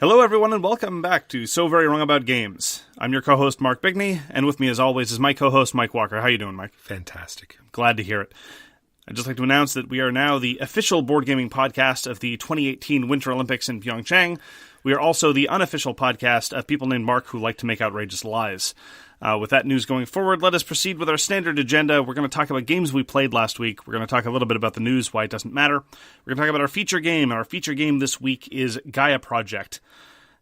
Hello everyone and welcome back to So Very Wrong About Games. I'm your co-host Mark Bigney, and with me as always is my co-host Mike Walker. How you doing, Mike? Fantastic. Glad to hear it. I'd just like to announce that we are now the official board gaming podcast of the 2018 Winter Olympics in Pyeongchang. We are also the unofficial podcast of people named Mark who like to make outrageous lies. With that news going forward, let us proceed with our standard agenda. We're going to talk about games we played last week. We're going to talk a little bit about the news, why it doesn't matter. We're going to talk about our feature game, and our feature game this week is Gaia Project.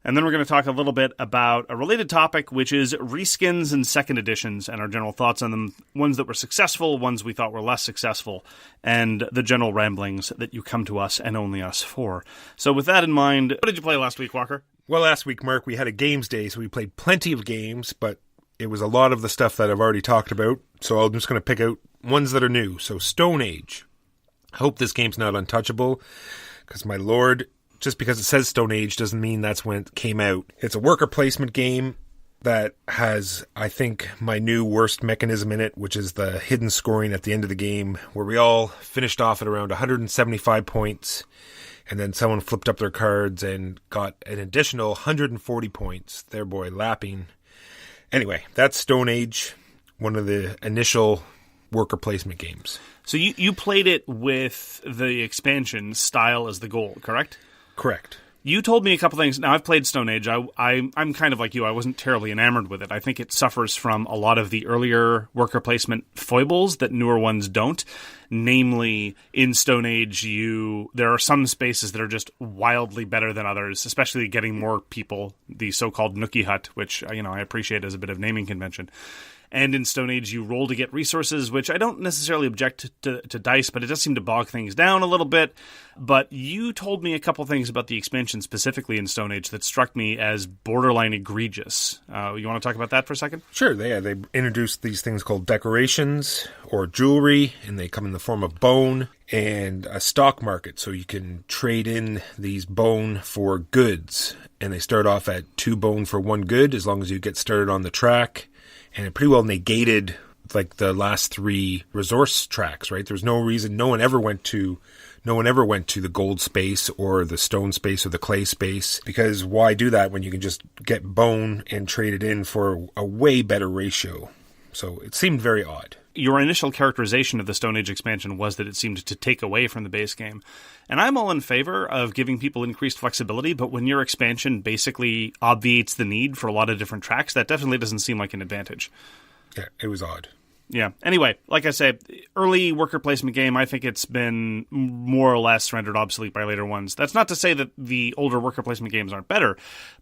And then we're going to talk a little bit about a related topic, which is reskins and second editions, and our general thoughts on them, ones that were successful, ones we thought were less successful, and the general ramblings that you come to us and only us for. So with that in mind, what did you play last week, Walker? Well, last week, Mark, we had a games day, so we played plenty of games, but it was a lot of the stuff that I've already talked about, so I'm just going to pick out ones that are new. So Stone Age. I hope this game's not untouchable, because my lord, just because it says Stone Age doesn't mean that's when it came out. It's a worker placement game that has, I think, my new worst mechanism in it, which is the hidden scoring at the end of the game, where we all finished off at around 175 points, and then someone flipped up their cards and got an additional 140 points, thereby lapping. Anyway, that's Stone Age, one of the initial worker placement games. So you played it with the expansion style as the goal, correct? Correct. You told me a couple things. Now, I've played Stone Age. I'm kind of like you. I wasn't terribly enamored with it. I think it suffers from a lot of the earlier worker placement foibles that newer ones don't. Namely, in Stone Age, there are some spaces that are just wildly better than others, especially getting more people, the so-called Nookie Hut, which I appreciate as a bit of naming convention. And in Stone Age, you roll to get resources, which I don't necessarily object to dice, but it does seem to bog things down a little bit. But you told me a couple things about the expansion specifically in Stone Age that struck me as borderline egregious. You want to talk about that for a second? Sure. They introduced these things called decorations or jewelry, and they come in the form of bone and a stock market. So you can trade in these bone for goods, and they start off at 2 bone for 1 good as long as you get started on the track. And it pretty well negated like the last 3 resource tracks, right? There's no reason no one ever went to the gold space or the stone space or the clay space, because why do that when you can just get bone and trade it in for a way better ratio? So it seemed very odd. Your initial characterization of the Stone Age expansion was that it seemed to take away from the base game. And I'm all in favor of giving people increased flexibility, but when your expansion basically obviates the need for a lot of different tracks, that definitely doesn't seem like an advantage. Yeah, it was odd. Yeah. Anyway, like I say, early worker placement game, I think it's been more or less rendered obsolete by later ones. That's not to say that the older worker placement games aren't better,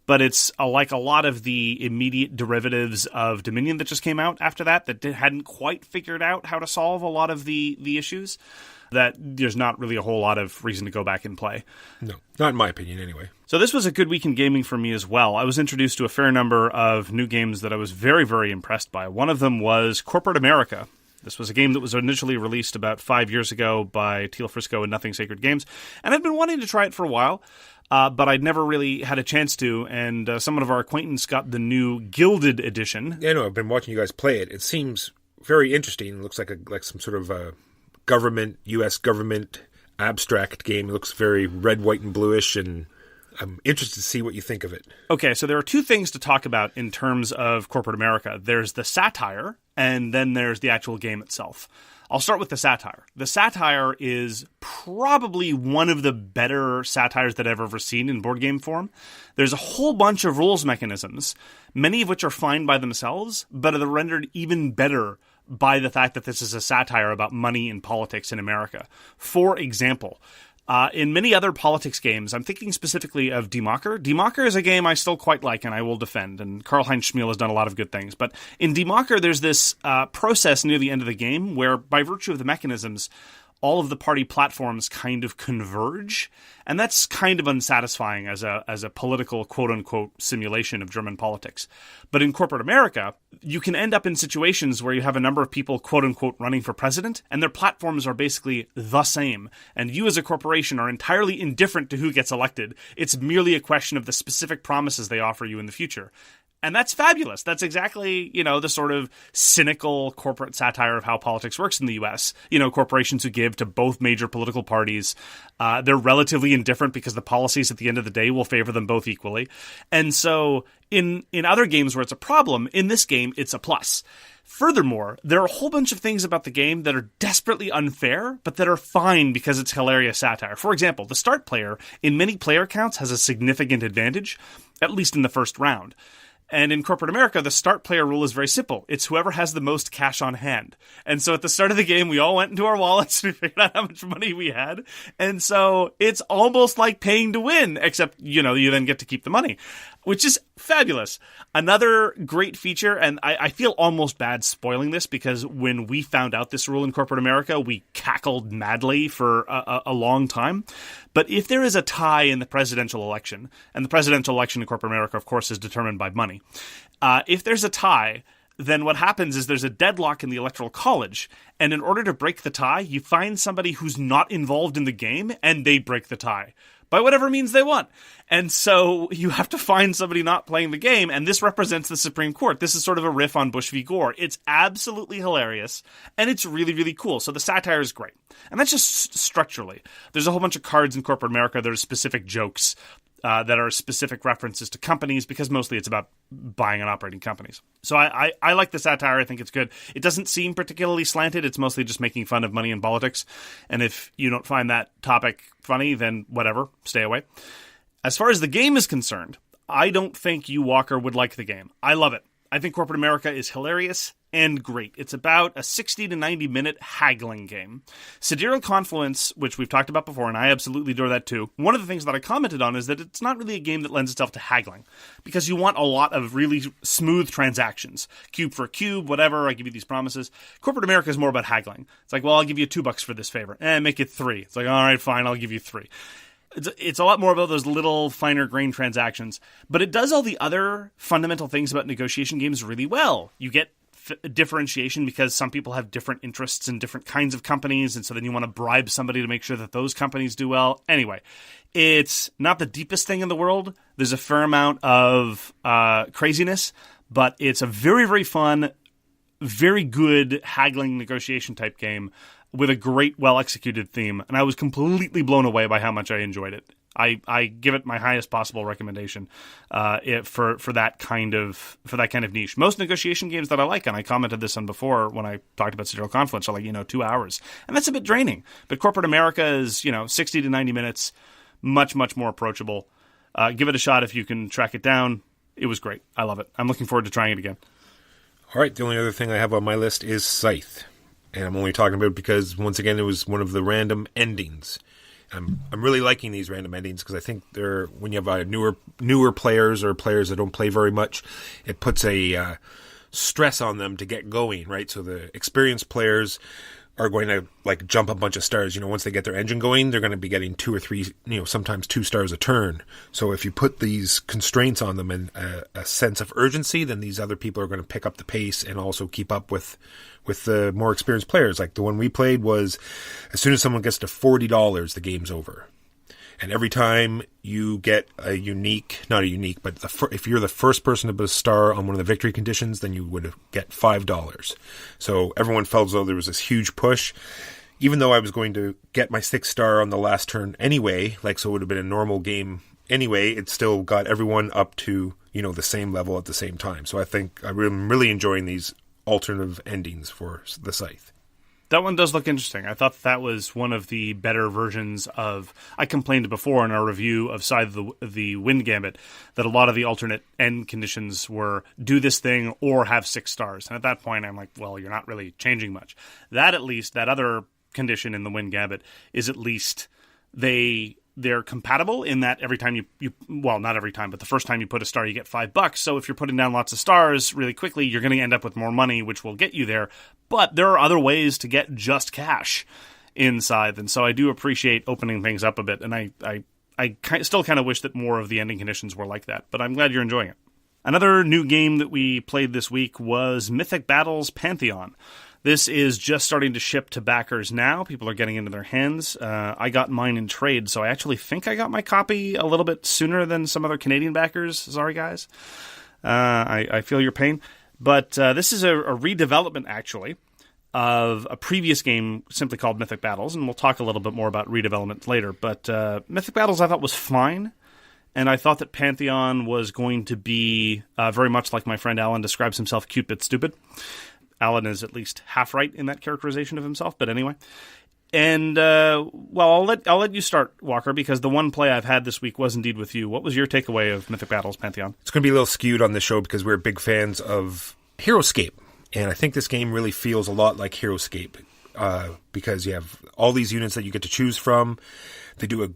but it's like a lot of the immediate derivatives of Dominion that just came out after that hadn't quite figured out how to solve a lot of the issues, that there's not really a whole lot of reason to go back and play. No, not in my opinion anyway. So this was a good week in gaming for me as well. I was introduced to a fair number of new games that I was very, very impressed by. One of them was Corporate America. This was a game that was initially released about 5 years ago by Teale, Fristoe, and Nothing Sacred Games. And I'd been wanting to try it for a while, but I'd never really had a chance to. And someone of our acquaintance got the new Gilded edition. Yeah, no, I've been watching you guys play it. It seems very interesting. It looks like some sort of U.S. government abstract game. It looks very red, white, and bluish, and I'm interested to see what you think of it. Okay, so there are 2 things to talk about in terms of Corporate America. There's the satire, and then there's the actual game itself. I'll start with the satire. The satire is probably one of the better satires that I've ever seen in board game form. There's a whole bunch of rules mechanisms, many of which are fine by themselves, but are rendered even better by the fact that this is a satire about money and politics in America. For example, in many other politics games, I'm thinking specifically of Die Macher. Die Macher is a game I still quite like and I will defend, and Karl-Heinz Schmiel has done a lot of good things. But in Die Macher, there's this process near the end of the game where, by virtue of the mechanisms, all of the party platforms kind of converge, and that's kind of unsatisfying as a political quote-unquote simulation of German politics. But in Corporate America, you can end up in situations where you have a number of people quote-unquote running for president, and their platforms are basically the same, and you as a corporation are entirely indifferent to who gets elected. It's merely a question of the specific promises they offer you in the future. And that's fabulous. That's exactly, the sort of cynical corporate satire of how politics works in the U.S. Corporations who give to both major political parties, they're relatively indifferent because the policies at the end of the day will favor them both equally. And so in other games where it's a problem, in this game, it's a plus. Furthermore, there are a whole bunch of things about the game that are desperately unfair, but that are fine because it's hilarious satire. For example, the start player in many player counts has a significant advantage, at least in the first round. And in corporate America, the start player rule is very simple. It's whoever has the most cash on hand. And so at the start of the game, we all went into our wallets, we figured out how much money we had. And so it's almost like paying to win, except, you then get to keep the money, which is fabulous. Another great feature, and I feel almost bad spoiling this because when we found out this rule in corporate America, we cackled madly for a long time. But if there is a tie in the presidential election, and the presidential election in corporate America, of course, is determined by money, if there's a tie, then what happens is there's a deadlock in the Electoral College, and in order to break the tie, you find somebody who's not involved in the game, and they break the tie. By whatever means they want. And so you have to find somebody not playing the game, and this represents the Supreme Court. This is sort of a riff on Bush v. Gore. It's absolutely hilarious, and it's really, really cool. So the satire is great. And that's just structurally. There's a whole bunch of cards in corporate America that are specific jokes that are specific references to companies, because mostly it's about buying and operating companies. So I like the satire. I think it's good. It doesn't seem particularly slanted. It's mostly just making fun of money and politics. And if you don't find that topic funny, then whatever, stay away. As far as the game is concerned, I don't think you, Walker, would like the game. I love it. I think corporate America is hilarious and great. It's about a 60 to 90 minute haggling game. Sidereal Confluence, which we've talked about before, and I absolutely adore that too. One of the things that I commented on is that it's not really a game that lends itself to haggling, because you want a lot of really smooth transactions. Cube for cube, whatever, I give you these promises. Corporate America is more about haggling. It's like, well, I'll give you $2 for this favor. Make it 3. It's like, all right, fine, I'll give you 3. It's a lot more about those little finer grain transactions, but it does all the other fundamental things about negotiation games really well. You get differentiation because some people have different interests in different kinds of companies, and so then you want to bribe somebody to make sure that those companies do well. Anyway, it's not the deepest thing in the world. There's a fair amount of craziness, but it's a very, very fun, very good haggling negotiation type game with a great, well-executed theme, and I was completely blown away by how much I enjoyed it. I give it my highest possible recommendation for that kind of niche. Most negotiation games that I like, and I commented this on before when I talked about Sidereal Confluence, are like 2 hours, and that's a bit draining. But corporate America is 60 to 90 minutes, much more approachable. Give it a shot if you can track it down. It was great. I love it. I'm looking forward to trying it again. All right, the only other thing I have on my list is Scythe. And I'm only talking about it because, once again, it was one of the random endings. I'm really liking these random endings because I think they're, when you have newer players or players that don't play very much, it puts a stress on them to get going, right? So the experienced players are going to jump a bunch of stars. Once they get their engine going, they're going to be getting 2 or 3, sometimes 2 stars a turn. So if you put these constraints on them and a sense of urgency, then these other people are going to pick up the pace and also keep up with the more experienced players. Like the one we played was, as soon as someone gets to $40, the game's over. And every time you get a unique, not a unique, but if you're the first person to put a star on one of the victory conditions, then you would get $5. So everyone felt as though there was this huge push. Even though I was going to get my 6th star on the last turn anyway, so it would have been a normal game anyway, it still got everyone up to, the same level at the same time. So I think I'm really enjoying these alternative endings for the Scythe. That one does look interesting. I thought that was one of the better versions of... I complained before in our review of Scythe the Wind Gambit that a lot of the alternate end conditions were do this thing or have 6 stars. And at that point, I'm like, well, you're not really changing much. That other condition in the Wind Gambit is at least they're compatible in that every time you well, not every time, but the first time you put a star, you get $5. So if you're putting down lots of stars really quickly, you're going to end up with more money, which will get you there. But there are other ways to get just cash in Scythe. And so I do appreciate opening things up a bit. And I still kind of wish that more of the ending conditions were like that. But I'm glad you're enjoying it. Another new game that we played this week was Mythic Battles Pantheon. This is just starting to ship to backers now. People are getting into their hands. I got mine in trade, so I actually think I got my copy a little bit sooner than some other Canadian backers. Sorry, guys. I feel your pain. But this is a redevelopment, actually, of a previous game simply called Mythic Battles, and we'll talk a little bit more about redevelopment later. But Mythic Battles I thought was fine, and I thought that Pantheon was going to be very much like my friend Alan describes himself, cute but stupid. Alan is at least half right in that characterization of himself, but anyway. And, I'll let you start, Walker, because the one play I've had this week was indeed with you. What was your takeaway of Mythic Battles Pantheon? It's going to be a little skewed on this show because we're big fans of Heroescape. And I think this game really feels a lot like Heroescape because you have all these units that you get to choose from. They do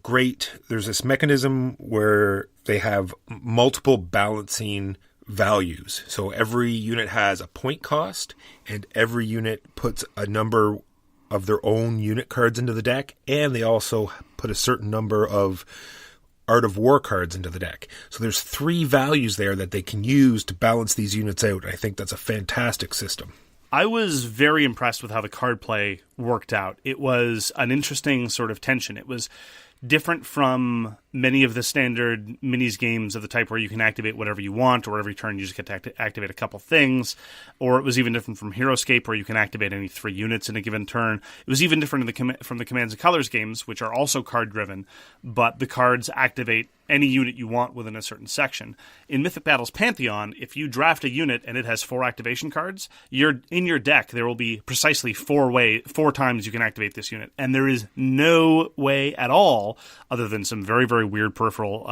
there's this mechanism where they have multiple balancing values. So every unit has a point cost, and every unit puts a number of their own unit cards into the deck, and they also put a certain number of Art of War cards into the deck. So there's 3 values there that they can use to balance these units out. I think that's a fantastic system. I was very impressed with how the card play worked out. It was an interesting sort of tension. It was different from many of the standard minis games of the type where you can activate whatever you want, or every turn you just get to activate a couple things. Or it was even different from Heroescape, where you can activate any 3 units in a given turn. It was even different from the Commands and Colors games, which are also card-driven, but the cards activate any unit you want within a certain section. In Mythic Battles Pantheon, if you draft a unit and it has 4 activation cards, in your deck there will be precisely 4 times you can activate this unit. And there is no way at all, other than some very, very weird peripheral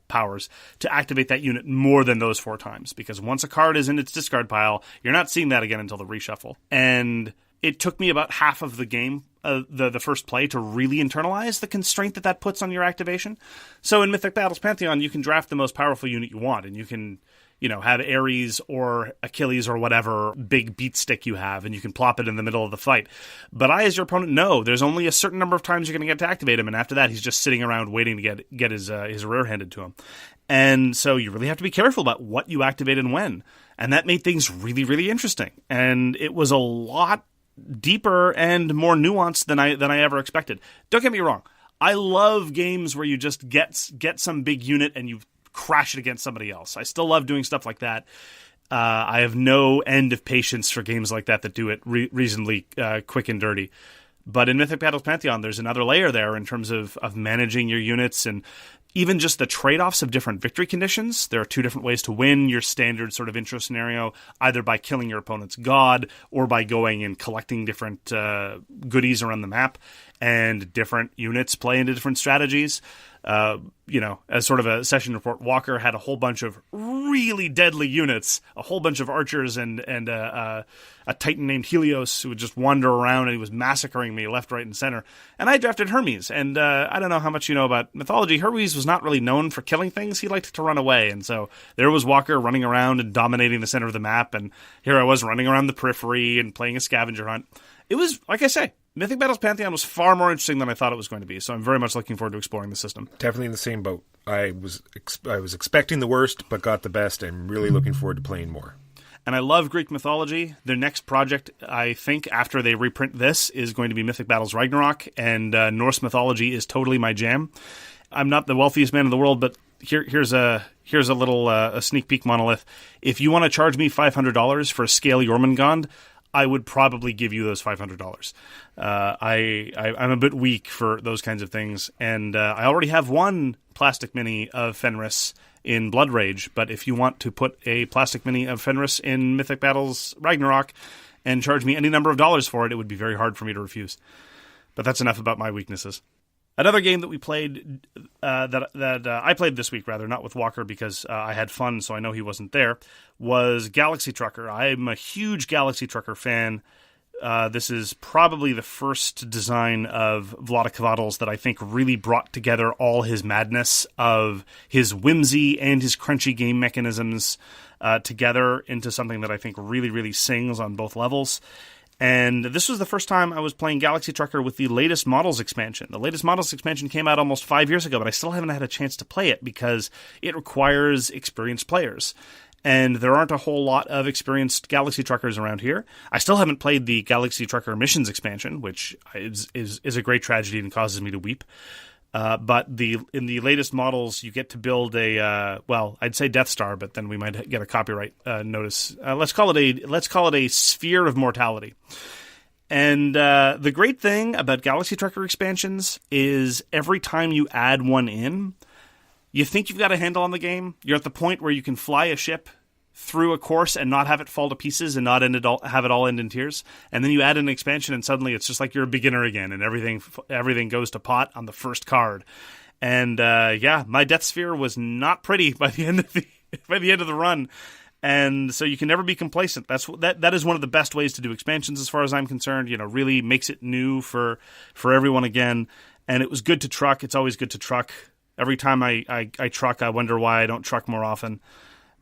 powers, to activate that unit more than those 4 times. Because once a card is in its discard pile, you're not seeing that again until the reshuffle. And it took me about half of the game, the first play, to really internalize the constraint that puts on your activation. So in Mythic Battles Pantheon, you can draft the most powerful unit you want, and you can, have Ares or Achilles or whatever big beat stick you have, and you can plop it in the middle of the fight. But as your opponent, know there's only a certain number of times you're going to get to activate him, and after that, he's just sitting around waiting to get his rear handed to him. And so you really have to be careful about what you activate and when. And that made things really, really interesting. And it was a lot deeper and more nuanced than I ever expected. Don't get me wrong. I love games where you just get some big unit and you crash it against somebody else. I still love doing stuff like that. I have no end of patience for games like that do it reasonably quick and dirty. But in Mythic Battles Pantheon, there's another layer there in terms of managing your units and even just the trade-offs of different victory conditions. There are 2 different ways to win your standard sort of intro scenario, either by killing your opponent's god or by going and collecting different goodies around the map, and different units play into different strategies. As sort of a session report, Walker had a whole bunch of really deadly units, a whole bunch of archers and a titan named Helios who would just wander around, and he was massacring me left, right, and center. And I drafted Hermes, and I don't know how much you know about mythology. Hermes was not really known for killing things. He liked to run away, and so there was Walker running around and dominating the center of the map, and here I was running around the periphery and playing a scavenger hunt. It was, like I say, Mythic Battles Pantheon was far more interesting than I thought it was going to be, so I'm very much looking forward to exploring the system. Definitely in the same boat. I was expecting the worst, but got the best. I'm really looking forward to playing more. And I love Greek mythology. Their next project, I think, after they reprint this, is going to be Mythic Battles Ragnarok, and Norse mythology is totally my jam. I'm not the wealthiest man in the world, but here's a little a sneak peek, Monolith. If you want to charge me $500 for a Scale Jormungand, I would probably give you those $500. I'm a bit weak for those kinds of things, and I already have one plastic mini of Fenris in Blood Rage, but if you want to put a plastic mini of Fenris in Mythic Battles Ragnarok and charge me any number of dollars for it, it would be very hard for me to refuse. But that's enough about my weaknesses. Another game that we played, that I played this week, rather, not with Walker because I had fun, so I know he wasn't there, was Galaxy Trucker. I'm a huge Galaxy Trucker fan. This is probably the first design of Vlaada Chvatil's that I think really brought together all his madness of his whimsy and his crunchy game mechanisms together into something that I think really, really sings on both levels. And this was the first time I was playing Galaxy Trucker with the latest Models expansion. The latest Models expansion came out almost 5 years ago, but I still haven't had a chance to play it because it requires experienced players. And there aren't a whole lot of experienced Galaxy Truckers around here. I still haven't played the Galaxy Trucker Missions expansion, which is a great tragedy and causes me to weep. But in the latest models, you get to build I'd say Death Star, but then we might get a copyright notice. Let's call it a sphere of mortality. And the great thing about Galaxy Trucker expansions is every time you add one in, you think you've got a handle on the game. You're at the point where you can fly a ship through a course and not have it fall to pieces and not have it all end in tears. And then you add an expansion and suddenly it's just like you're a beginner again and everything goes to pot on the first card. And my Death Sphere was not pretty by the end of the run. And so you can never be complacent. That is one of the best ways to do expansions as far as I'm concerned. Really makes it new for everyone again. And it was good to truck. It's always good to truck. Every time I truck, I wonder why I don't truck more often.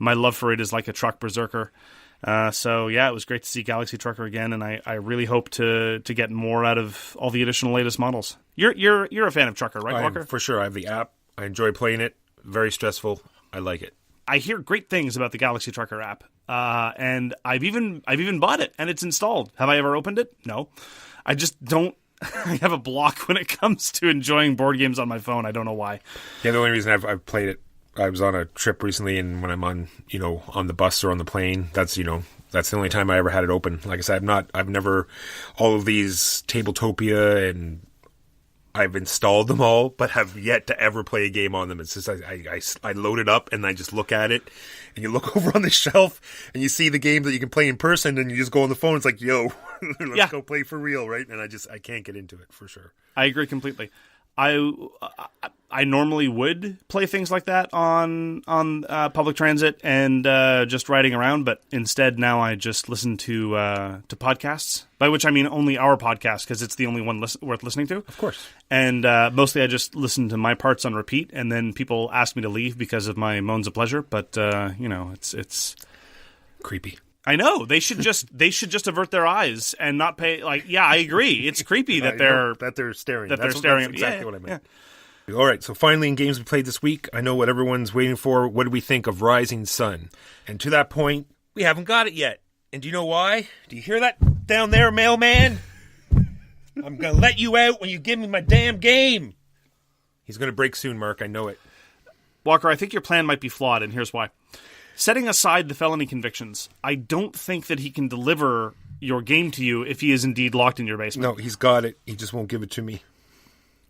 My love for it is like a truck berserker. It was great to see Galaxy Trucker again, and I really hope to get more out of all the additional latest models. You're a fan of Trucker, right, Walker? For sure. I have the app. I enjoy playing it. Very stressful. I like it. I hear great things about the Galaxy Trucker app, and I've even bought it, and it's installed. Have I ever opened it? No. I just don't. I have a block when it comes to enjoying board games on my phone. I don't know why. Yeah, the only reason I've played it, I was on a trip recently, and when I'm on the bus or on the plane, that's the only time I ever had it open. Like I said, I've never all of these Tabletopia, and I've installed them all, but have yet to ever play a game on them. It's just I load it up and I just look at it, and you look over on the shelf and you see the games that you can play in person, and you just go on the phone. It's like, yo, let's go play for real, right? And I can't get into it for sure. I agree completely. I normally would play things like that on public transit and just riding around, but instead now I just listen to podcasts, by which I mean only our podcast, because it's the only one worth listening to. Of course. And mostly I just listen to my parts on repeat, and then people ask me to leave because of my moans of pleasure, but it's creepy. I know. They should just avert their eyes and not pay. I agree. It's creepy that they're staring. That's exactly what I meant. Yeah. All right. So finally, in games we played this week, I know what everyone's waiting for. What do we think of Rising Sun? And to that point, we haven't got it yet. And do you know why? Do you hear that down there, mailman? I'm gonna let you out when you give me my damn game. He's gonna break soon, Mark. I know it. Walker, I think your plan might be flawed, and here's why. Setting aside the felony convictions, I don't think that he can deliver your game to you if he is indeed locked in your basement. No, he's got it. He just won't give it to me.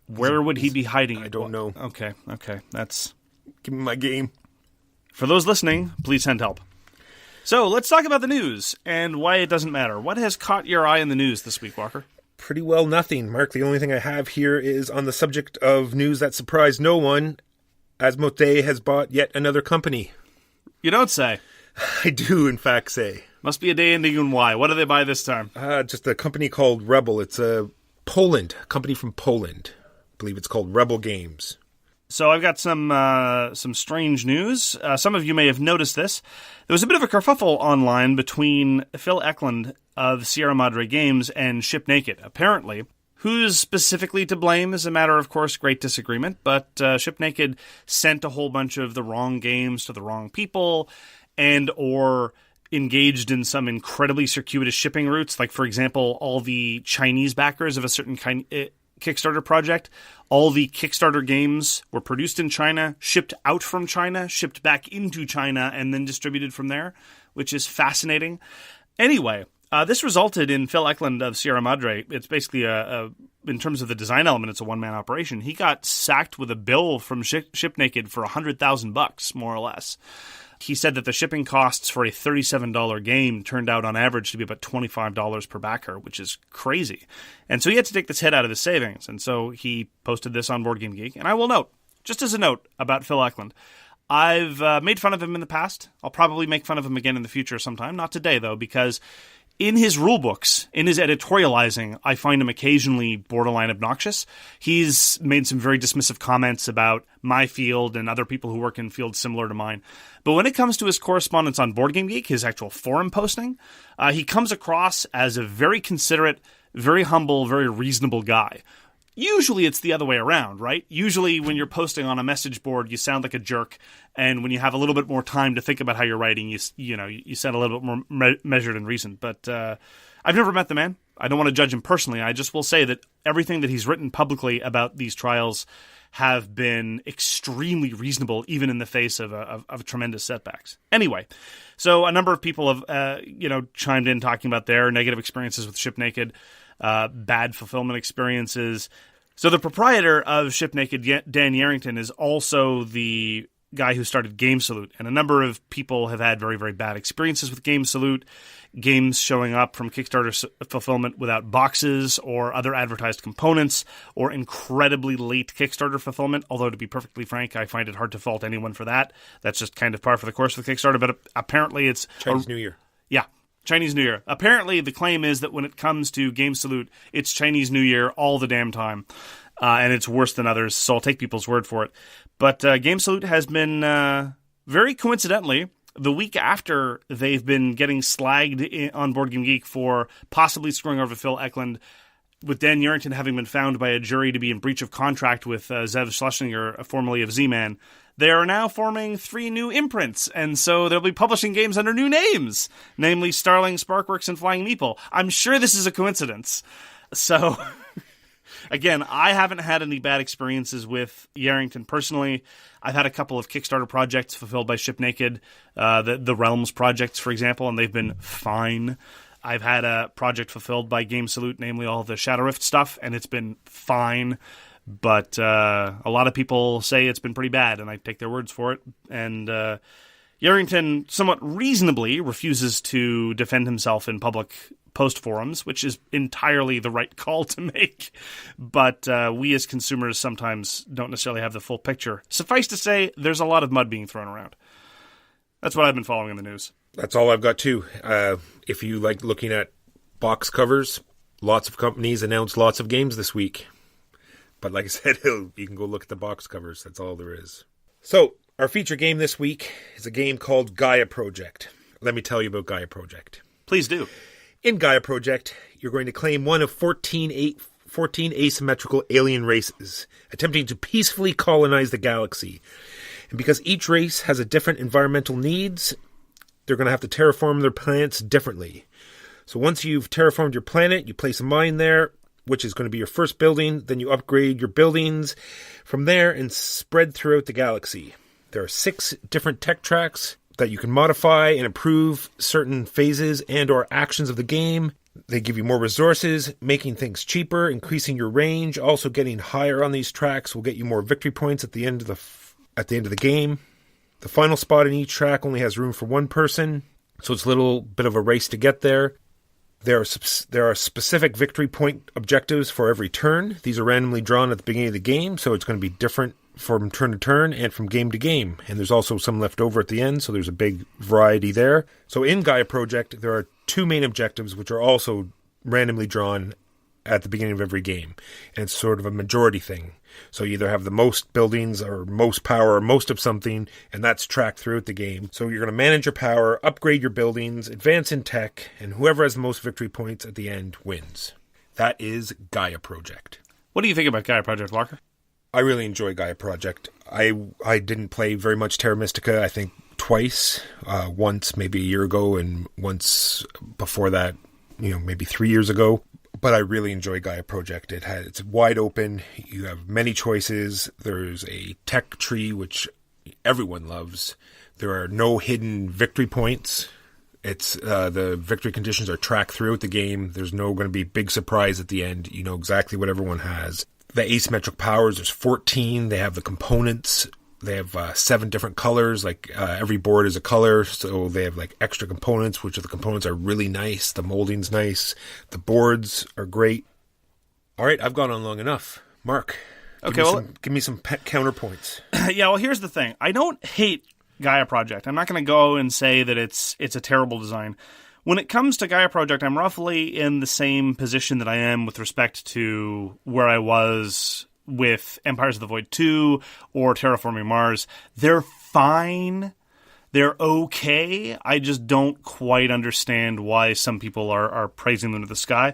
Where would he be hiding it? I don't know. Okay. That's... Give me my game. For those listening, please send help. So, let's talk about the news and why it doesn't matter. What has caught your eye in the news this week, Walker? Pretty well nothing, Mark. The only thing I have here is on the subject of news that surprised no one. Asmodee has bought yet another company. You don't say. I do, in fact, say. Must be a day ending in Y. What do they buy this time? Just a company called Rebel. It's a company from Poland. I believe it's called Rebel Games. So I've got some strange news. Some of you may have noticed this. There was a bit of a kerfuffle online between Phil Eklund of Sierra Madre Games and Ship Naked. Apparently, who's specifically to blame is a matter of course great disagreement, but Ship Naked sent a whole bunch of the wrong games to the wrong people and or engaged in some incredibly circuitous shipping routes. Like, for example, all the Chinese backers of a certain Kickstarter project, all the Kickstarter games were produced in China, shipped out from China, shipped back into China, and then distributed from there, which is fascinating. Anyway, this resulted in Phil Eklund of Sierra Madre. It's basically in terms of the design element, it's a one-man operation. He got sacked with a bill from Ship Naked for $100,000, more or less. He said that the shipping costs for a $37 game turned out on average to be about $25 per backer, which is crazy. And so he had to take this hit out of his savings. And so he posted this on Board Game Geek. And I will note, just as a note about Phil Eklund, I've made fun of him in the past. I'll probably make fun of him again in the future sometime. Not today, though, because in his rule books, in his editorializing, I find him occasionally borderline obnoxious. He's made some very dismissive comments about my field and other people who work in fields similar to mine. But when it comes to his correspondence on Board Game Geek, his actual forum posting, he comes across as a very considerate, very humble, very reasonable guy. Usually it's the other way around, right? Usually when you're posting on a message board, you sound like a jerk, and when you have a little bit more time to think about how you're writing, you sound a little bit more measured and reasoned. But I've never met the man. I don't want to judge him personally. I just will say that everything that he's written publicly about these trials have been extremely reasonable, even in the face of tremendous setbacks. Anyway, so a number of people have chimed in talking about their negative experiences with Ship Naked, bad fulfillment experiences. So the proprietor of Ship Naked, Dan Yarrington, is also the guy who started Game Salute, and a number of people have had very, very bad experiences with Game Salute. Games showing up from Kickstarter fulfillment without boxes or other advertised components, or incredibly late Kickstarter fulfillment, although to be perfectly frank, I find it hard to fault anyone for that. That's just kind of par for the course with Kickstarter, but apparently it's... Chinese New Year. Yeah, Chinese New Year. Apparently the claim is that when it comes to Game Salute, it's Chinese New Year all the damn time. And it's worse than others, so I'll take people's word for it. But Game Salute has been, very coincidentally, the week after they've been getting slagged on Board Game Geek for possibly screwing over Phil Eklund, with Dan Yarrington having been found by a jury to be in breach of contract with Zev Schlesinger, formerly of Z-Man, they are now forming 3 new imprints, and so they'll be publishing games under new names, namely Starling, Sparkworks, and Flying Meeple. I'm sure this is a coincidence. So... Again, I haven't had any bad experiences with Yarrington personally. I've had a couple of Kickstarter projects fulfilled by Ship Naked, the Realms projects, for example, and they've been fine. I've had a project fulfilled by Game Salute, namely all the Shadow Rift stuff, and it's been fine. But a lot of people say it's been pretty bad, and I take their words for it. And Yarrington somewhat reasonably refuses to defend himself in public post forums, which is entirely the right call to make. But we as consumers sometimes don't necessarily have the full picture. Suffice to say, there's a lot of mud being thrown around. That's what I've been following in the news. That's all I've got too. If you like looking at box covers, lots of companies announced lots of games this week. But like I said, you can go look at the box covers. That's all there is. So, our feature game this week is a game called Gaia Project. Let me tell you about Gaia Project. Please do. In Gaia Project, you're going to claim one of 14 asymmetrical alien races, attempting to peacefully colonize the galaxy. And because each race has a different environmental needs, they're going to have to terraform their planets differently. So once you've terraformed your planet, you place a mine there, which is going to be your first building. Then you upgrade your buildings from there and spread throughout the galaxy. There are 6 different tech tracks that you can modify and improve certain phases and or actions of the game. They give you more resources, making things cheaper, increasing your range. Also getting higher on these tracks will get you more victory points at the end of the game. The final spot in each track only has room for 1 person, so it's a little bit of a race to get there. There are specific victory point objectives for every turn. These are randomly drawn at the beginning of the game, so it's going to be different from turn to turn and from game to game. And there's also some left over at the end, so there's a big variety there. So in Gaia Project, there are 2 main objectives, which are also randomly drawn at the beginning of every game. And it's sort of a majority thing. So you either have the most buildings or most power or most of something, and that's tracked throughout the game. So you're going to manage your power, upgrade your buildings, advance in tech, and whoever has the most victory points at the end wins. That is Gaia Project. What do you think about Gaia Project, Walker? I really enjoy Gaia Project. I didn't play very much Terra Mystica, I think twice. Once maybe a year ago, and once before that, maybe 3 years ago. But I really enjoy Gaia Project. It's wide open. You have many choices. There's a tech tree, which everyone loves. There are no hidden victory points. It's the victory conditions are tracked throughout the game. There's no going to be big surprise at the end. You know exactly what everyone has. The asymmetric powers, there's 14. They have the components. They have 7 different colors. Every board is a color, so they have extra components, which of the components are really nice. The molding's nice. The boards are great. All right, I've gone on long enough. Mark, give me some counterpoints. Yeah, well, here's the thing. I don't hate Gaia Project. I'm not going to go and say that it's a terrible design. When it comes to Gaia Project, I'm roughly in the same position that I am with respect to where I was with Empires of the Void 2 or Terraforming Mars. They're fine. They're okay. I just don't quite understand why some people are praising them to the sky.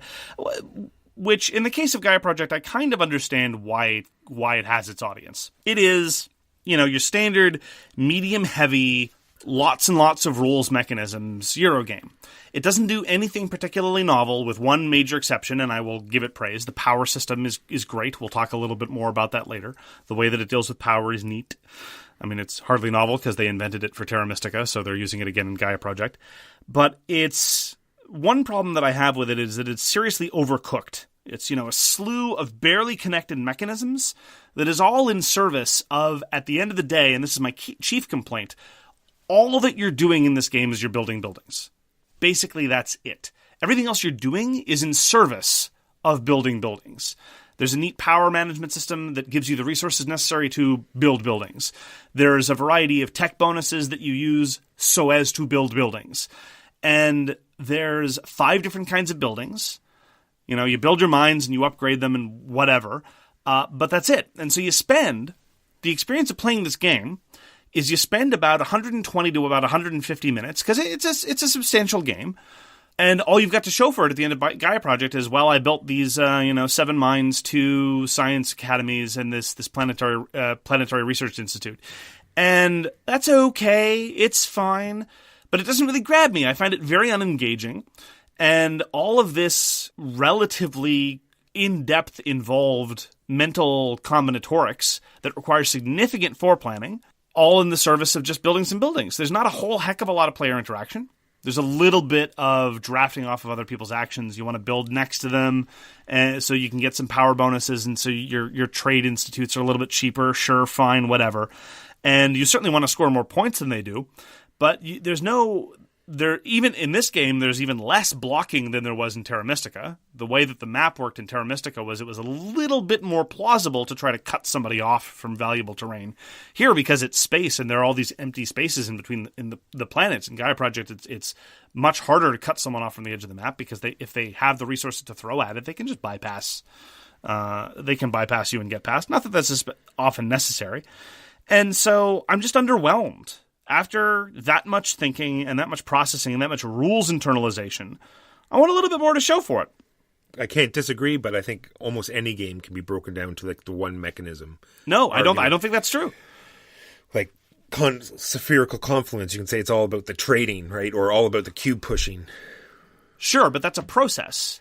Which, in the case of Gaia Project, I kind of understand why it has its audience. It is, your standard medium-heavy lots and lots of rules mechanisms Eurogame. It doesn't do anything particularly novel, with one major exception, and I will give it praise. The power system is great. We'll talk a little bit more about that later. The way that it deals with power is neat. I mean, it's hardly novel because they invented it for Terra Mystica, so they're using it again in Gaia Project. But it's one problem that I have with it is that it's seriously overcooked. It's, a slew of barely connected mechanisms that is all in service of, at the end of the day, and this is my chief complaint, all that you're doing in this game is you're building buildings. Basically, that's it. Everything else you're doing is in service of building buildings. There's a neat power management system that gives you the resources necessary to build buildings. There's a variety of tech bonuses that you use so as to build buildings. And there's 5 different kinds of buildings. You build your mines and you upgrade them and whatever. But that's it. And so the experience of playing this game is you spend about 120 to about 150 minutes, because it's a substantial game. And all you've got to show for it at the end of Gaia Project is, well, I built these, 7 mines, 2 science academies, and this planetary research institute. And that's okay. It's fine. But it doesn't really grab me. I find it very unengaging. And all of this relatively in-depth involved mental combinatorics that requires significant foreplanning, all in the service of just building some buildings. There's not a whole heck of a lot of player interaction. There's a little bit of drafting off of other people's actions. You want to build next to them, and so you can get some power bonuses, and so your trade institutes are a little bit cheaper. Sure, fine, whatever. And you certainly want to score more points than they do, but even in this game, there's even less blocking than there was in Terra Mystica. The way that the map worked in Terra Mystica was it was a little bit more plausible to try to cut somebody off from valuable terrain. Here, because it's space and there are all these empty spaces in between the planets, in Gaia Project, it's much harder to cut someone off from the edge of the map, because if they have the resources to throw at it, they can just bypass. They can bypass you and get past. Not that that's often necessary. And so I'm just underwhelmed. After that much thinking and that much processing and that much rules internalization, I want a little bit more to show for it. I can't disagree, but I think almost any game can be broken down to the one mechanism. No, I don't think that's true. Like spherical confluence, you can say it's all about the trading, right? Or all about the cube pushing. Sure, but that's a process.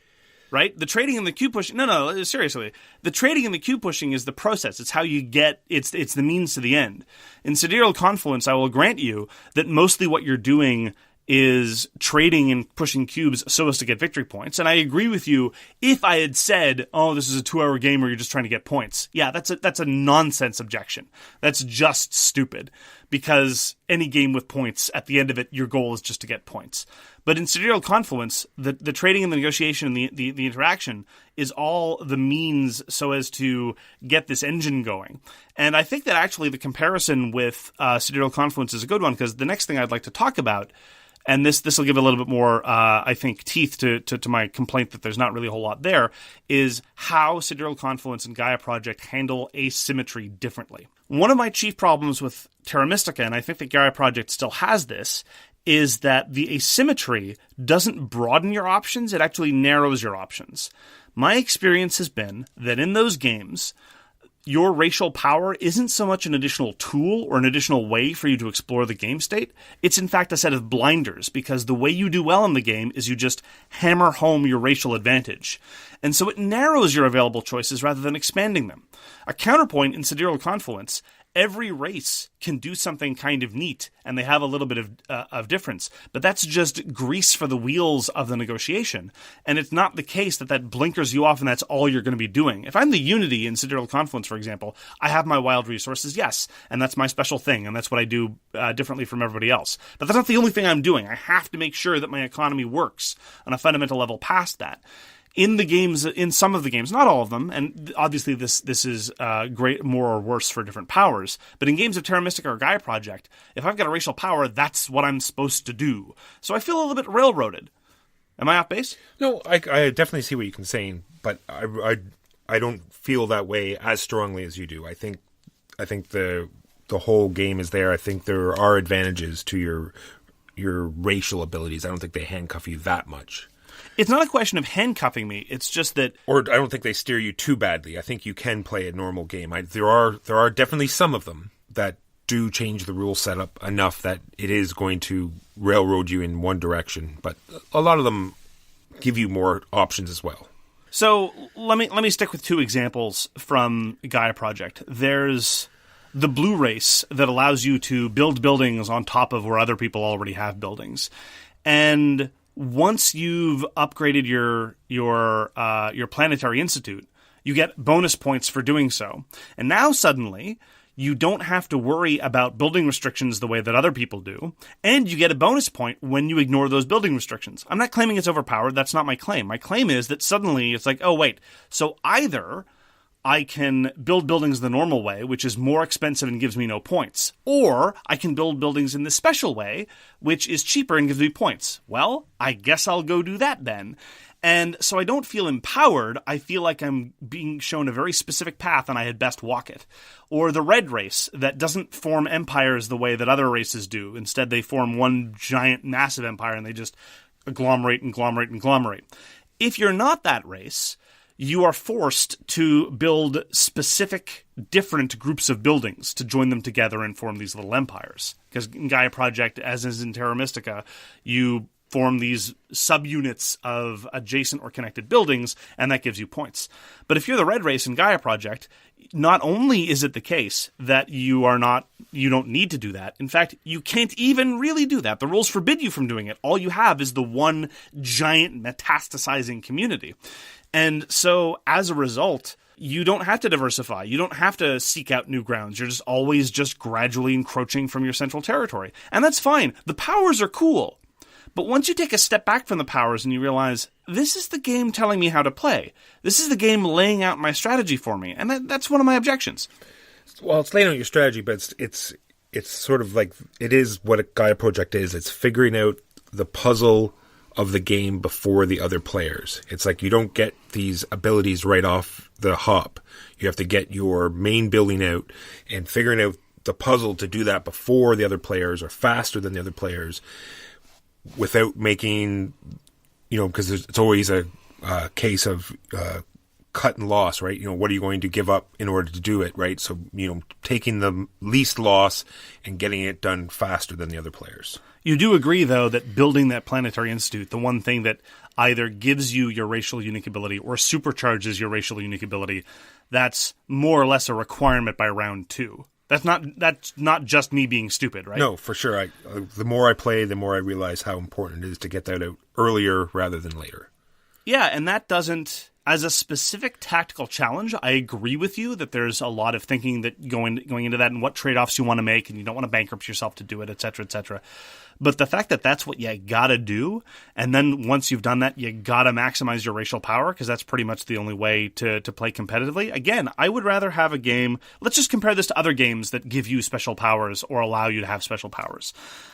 Right? The trading and the cube pushing... No, seriously. The trading and the cube pushing is the process. It's how you get... It's the means to the end. In Sidereal Confluence, I will grant you that mostly what you're doing is trading and pushing cubes so as to get victory points. And I agree with you if I had said, oh, this is a 2-hour game where you're just trying to get points. Yeah, that's a nonsense objection. That's just stupid. Because any game with points, at the end of it, your goal is just to get points. But in Sidereal Confluence, the trading and the negotiation and the interaction is all the means so as to get this engine going. And I think that actually the comparison with Sidereal Confluence is a good one, because the next thing I'd like to talk about, and this will give a little bit more, I think, teeth to my complaint that there's not really a whole lot there, is how Sidereal Confluence and Gaia Project handle asymmetry differently. One of my chief problems with Terra Mystica, and I think that Gaia Project still has this, is that the asymmetry doesn't broaden your options, it actually narrows your options. My experience has been that in those games, your racial power isn't so much an additional tool or an additional way for you to explore the game state. It's in fact a set of blinders, because the way you do well in the game is you just hammer home your racial advantage. And so it narrows your available choices rather than expanding them. A counterpoint in Sidereal Confluence, every race can do something kind of neat, and they have a little bit of difference. But that's just grease for the wheels of the negotiation. And it's not the case that blinkers you off and that's all you're going to be doing. If I'm the Unity in Sidereal Confluence, for example, I have my wild resources, yes, and that's my special thing, and that's what I do differently from everybody else. But that's not the only thing I'm doing. I have to make sure that my economy works on a fundamental level past that. In the games, in some of the games, not all of them, and obviously this is great, more or worse for different powers, but in games of Terra Mystica or Gaia Project, if I've got a racial power, that's what I'm supposed to do. So I feel a little bit railroaded. Am I off base? No, I definitely see what you're saying, but I don't feel that way as strongly as you do. I think the whole game is there. I think there are advantages to your racial abilities. I don't think they handcuff you that much. It's not a question of handcuffing me. It's just that... Or I don't think they steer you too badly. I think you can play a normal game. There are definitely some of them that do change the rule setup enough that it is going to railroad you in one direction, but a lot of them give you more options as well. So let me stick with 2 examples from Gaia Project. There's the blue race that allows you to build buildings on top of where other people already have buildings, and once you've upgraded your planetary institute, you get bonus points for doing so, and now suddenly you don't have to worry about building restrictions the way that other people do, and you get a bonus point when you ignore those building restrictions. I'm not claiming it's overpowered. That's not my claim. My claim is that suddenly it's like, oh, wait, so either I can build buildings the normal way, which is more expensive and gives me no points, or I can build buildings in the special way, which is cheaper and gives me points. Well, I guess I'll go do that then. And so I don't feel empowered. I feel like I'm being shown a very specific path and I had best walk it. Or the red race that doesn't form empires the way that other races do. Instead, they form one giant, massive empire and they just agglomerate. If you're not that race, you are forced to build specific different groups of buildings to join them together and form these little empires. Because in Gaia Project, as is in Terra Mystica, you form these subunits of adjacent or connected buildings, and that gives you points. But if you're the red race in Gaia Project, not only is it the case that you don't need to do that. In fact, you can't even really do that. The rules forbid you from doing it. All you have is the one giant metastasizing community. And so, as a result, you don't have to diversify. You don't have to seek out new grounds. You're just always just gradually encroaching from your central territory. And that's fine. The powers are cool. But once you take a step back from the powers and you realize, this is the game telling me how to play. This is the game laying out my strategy for me. And that's one of my objections. Well, it's laying out your strategy, but it's sort of like, it is what a Gaia Project is. It's figuring out the puzzle of the game before the other players. It's like you don't get these abilities right off the hop. You have to get your main building out and figuring out the puzzle to do that before the other players or faster than the other players, without making, because it's always a case of cut and loss, right? What are you going to give up in order to do it, right? So, taking the least loss and getting it done faster than the other players. You do agree, though, that building that planetary institute, the one thing that either gives you your racial unique ability or supercharges your racial unique ability, that's more or less a requirement by round 2. That's not just me being stupid, right? No, for sure. The more I play, the more I realize how important it is to get that out earlier rather than later. Yeah, and that doesn't, as a specific tactical challenge, I agree with you that there's a lot of thinking that going into that and what trade-offs you want to make, and you don't want to bankrupt yourself to do it, et cetera, et cetera. But the fact that that's what you gotta do, and then once you've done that, you gotta maximize your racial power, because that's pretty much the only way to play competitively. Again, I would rather have a game, let's just compare this to other games that give you special powers or allow you to have special powers.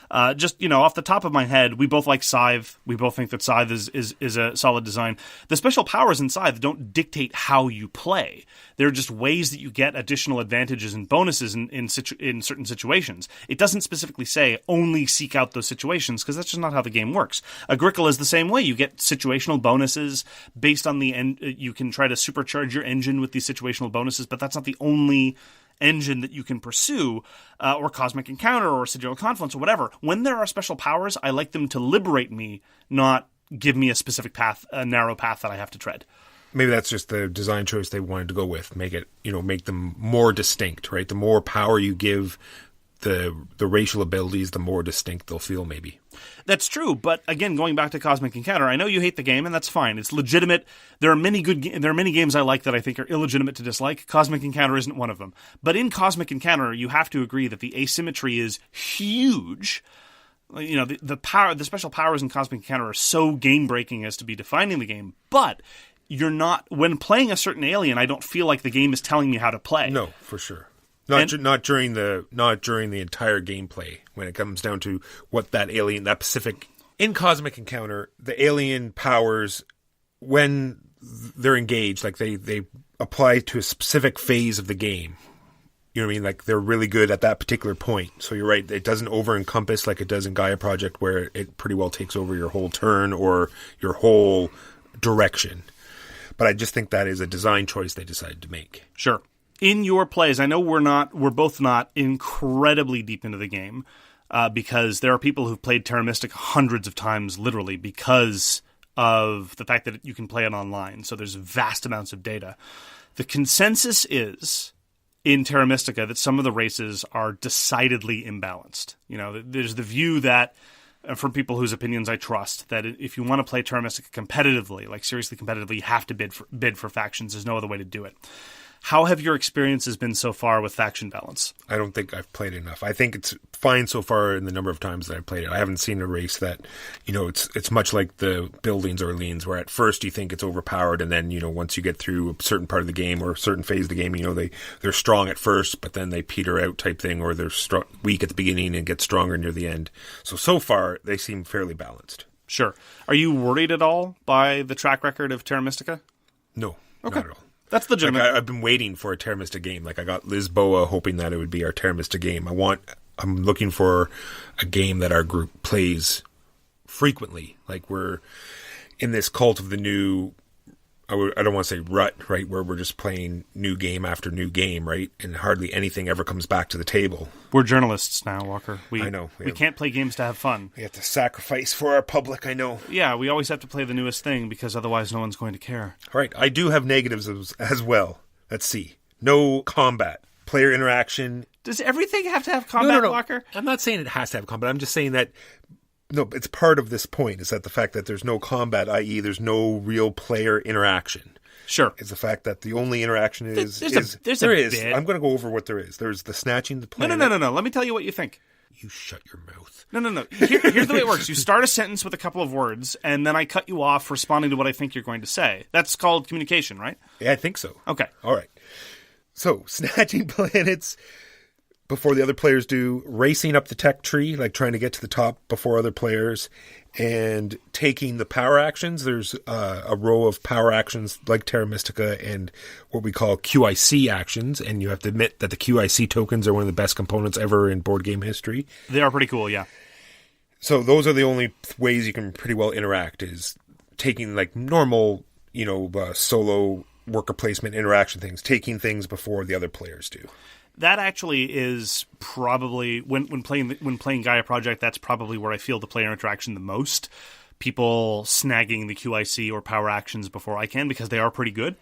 Off the top of my head, we both like Scythe. We both think that Scythe is a solid design. The special powers in Scythe don't dictate how you play. They're just ways that you get additional advantages and bonuses in certain situations. It doesn't specifically say only seek out those situations, because that's just not how the game works. Agricola is the same way. You get situational bonuses based on the end. You can try to supercharge your engine with these situational bonuses, but that's not the only engine that you can pursue, or Cosmic Encounter or Sidereal Confluence or whatever. When there are special powers, I like them to liberate me, not give me a specific path, a narrow path that I have to tread. Maybe that's just the design choice they wanted to go with. Make it, make them more distinct, right? The more power you give the racial abilities, the more distinct they'll feel, maybe. That's true, but again, going back to Cosmic Encounter, I know you hate the game, and that's fine. It's legitimate. There are many games I like that I think are illegitimate to dislike. Cosmic Encounter isn't one of them. But in Cosmic Encounter, you have to agree that the asymmetry is huge. The special powers in Cosmic Encounter are so game-breaking as to be defining the game, but you're not, when playing a certain alien, I don't feel like the game is telling me how to play. No, for sure. Not during the entire gameplay, when it comes down to what that alien, that specific, in Cosmic Encounter, the alien powers, when they're engaged, like they apply to a specific phase of the game. You know what I mean? Like, they're really good at that particular point. So you're right, it doesn't over-encompass like it does in Gaia Project, where it pretty well takes over your whole turn or your whole direction. But I just think that is a design choice they decided to make. Sure. In your plays, I know we're both not incredibly deep into the game, because there are people who've played Terra Mystica hundreds of times, literally, because of the fact that you can play it online. So there's vast amounts of data. The consensus is in Terra Mystica that some of the races are decidedly imbalanced. You know, there's the view that, from people whose opinions I trust, that if you want to play Terra Mystica competitively, like seriously competitively, you have to bid for factions. There's no other way to do it. How have your experiences been so far with faction balance? I don't think I've played enough. I think it's fine so far in the number of times that I've played it. I haven't seen a race that, you know, it's much like the Buildings Orleans, where at first you think it's overpowered, and then, you know, once you get through a certain part of the game or a certain phase of the game, you know, they're strong at first, but then they peter out type thing, or they're weak at the beginning and get stronger near the end. So far, they seem fairly balanced. Sure. Are you worried at all by the track record of Terra Mystica? No, okay. Not at all. That's legitimate. Like I've been waiting for a Terra Mystica game. Like I got Lisboa hoping that it would be our Terra Mystica game. I'm looking for a game that our group plays frequently. Like we're in this cult of the new, I don't want to say rut, right? Where we're just playing new game after new game, right? And hardly anything ever comes back to the table. We're journalists now, Walker. I know. We can't play games to have fun. We have to sacrifice for our public, I know. Yeah, we always have to play the newest thing because otherwise no one's going to care. All right, I do have negatives as well. Let's see. No combat. Player interaction. Does everything have to have combat, No. Walker? I'm not saying it has to have combat. I'm just saying that, no, it's part of this point, is that the fact that there's no combat, i.e. there's no real player interaction. Sure. It's the fact that the only interaction is... There's a bit. I'm going to go over what there is. There's the snatching the planet. No. Let me tell you what you think. You shut your mouth. No. Here's the way it works. You start a sentence with a couple of words, and then I cut you off responding to what I think you're going to say. That's called communication, right? Yeah, I think so. Okay. All right. So, snatching planets before the other players do, racing up the tech tree, like trying to get to the top before other players, and taking the power actions. There's a row of power actions like Terra Mystica and what we call QIC actions, and you have to admit that the QIC tokens are one of the best components ever in board game history. They are pretty cool, yeah. So those are the only ways you can pretty well interact, is taking like normal, you know, solo worker placement interaction things, taking things before the other players do. That actually is probably, when playing Gaia Project, that's probably where I feel the player interaction the most. People snagging the QIC or power actions before I can, because they are pretty good.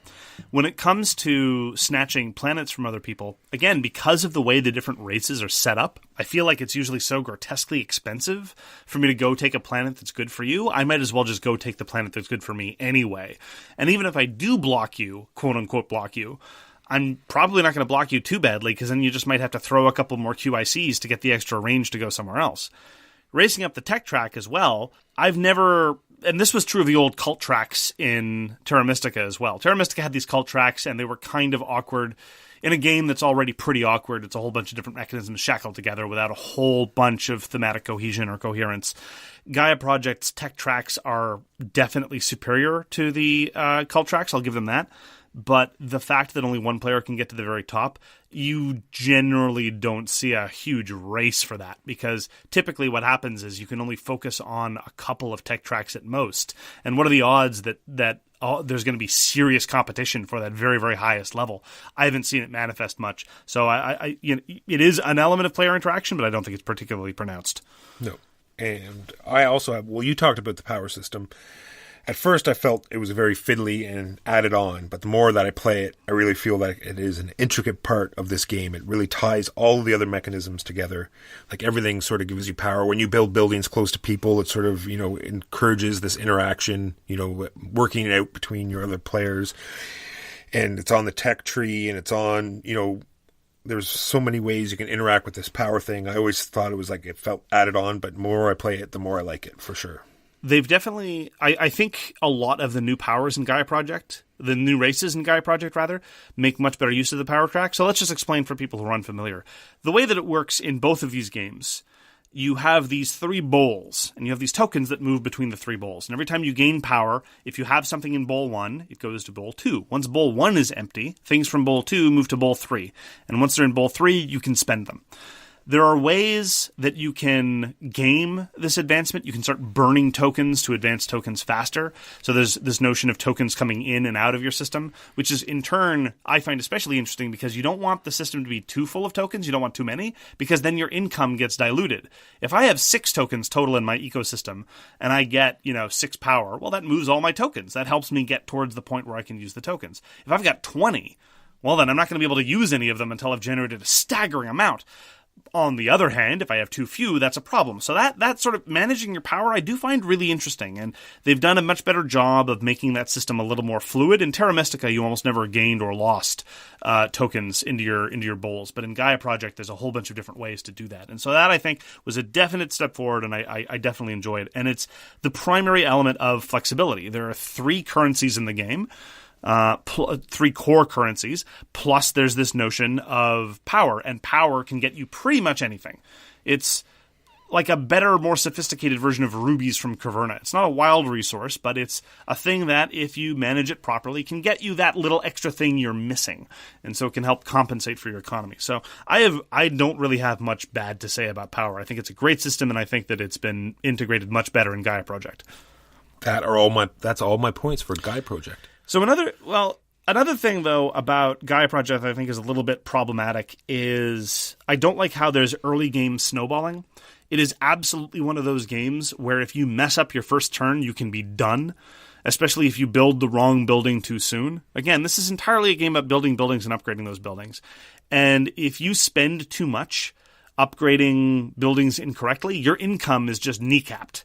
When it comes to snatching planets from other people, again, because of the way the different races are set up, I feel like it's usually so grotesquely expensive for me to go take a planet that's good for you. I might as well just go take the planet that's good for me anyway. And even if I do block you, quote-unquote block you, I'm probably not going to block you too badly, because then you just might have to throw a couple more QICs to get the extra range to go somewhere else. Racing up the tech track as well, I've never... And this was true of the old cult tracks in Terra Mystica as well. Terra Mystica had these cult tracks, and they were kind of awkward. In a game that's already pretty awkward, it's a whole bunch of different mechanisms shackled together without a whole bunch of thematic cohesion or coherence. Gaia Project's tech tracks are definitely superior to the cult tracks, I'll give them that. But the fact that only one player can get to the very top, you generally don't see a huge race for that, because typically what happens is you can only focus on a couple of tech tracks at most. And what are the odds that there's going to be serious competition for that very, very highest level? I haven't seen it manifest much. So it is an element of player interaction, but I don't think it's particularly pronounced. No. And I also have, well, you talked about the power system. At first, I felt it was very fiddly and added on, but the more that I play it, I really feel like it is an intricate part of this game. It really ties all of the other mechanisms together. Like everything sort of gives you power. When you build buildings close to people, it sort of, you know, encourages this interaction, you know, working it out between your other players. And it's on the tech tree, and it's on, you know, there's so many ways you can interact with this power thing. I always thought it was like it felt added on, but the more I play it, the more I like it, for sure. They've definitely, I think a lot of the new powers in Gaia Project, the new races in Gaia Project, rather, make much better use of the power track. So let's just explain for people who are unfamiliar. The way that it works in both of these games, you have these three bowls, and you have these tokens that move between the three bowls. And every time you gain power, if you have something in bowl 1, it goes to bowl 2. Once bowl 1 is empty, things from bowl 2 move to bowl 3. And once they're in bowl 3, you can spend them. There are ways that you can game this advancement. You can start burning tokens to advance tokens faster. So there's this notion of tokens coming in and out of your system, which is in turn, I find especially interesting because you don't want the system to be too full of tokens. You don't want too many because then your income gets diluted. If I have 6 tokens total in my ecosystem and I get, 6 power, well, that moves all my tokens. That helps me get towards the point where I can use the tokens. If I've got 20, well, then I'm not going to be able to use any of them until I've generated a staggering amount. On the other hand, if I have too few, that's a problem. So that sort of managing your power, I do find really interesting. And they've done a much better job of making that system a little more fluid. In Terra Mystica, you almost never gained or lost tokens into your bowls. But in Gaia Project, there's a whole bunch of different ways to do that. And so that, I think, was a definite step forward, and I definitely enjoy it. And it's the primary element of flexibility. There are 3 currencies in the game. 3 core currencies, plus there's this notion of power, and power can get you pretty much anything. It's like a better, more sophisticated version of rubies from Caverna. It's not a wild resource, but it's a thing that, if you manage it properly, can get you that little extra thing you're missing, and so it can help compensate for your economy. So I don't really have much bad to say about power. I think it's a great system, and I think that it's been integrated much better in Gaia Project. That's all my points for Gaia Project. So another thing, though, about Gaia Project I think is a little bit problematic is I don't like how there's early game snowballing. It is absolutely one of those games where if you mess up your first turn, you can be done, especially if you build the wrong building too soon. Again, this is entirely a game about building buildings and upgrading those buildings. And if you spend too much upgrading buildings incorrectly, your income is just kneecapped.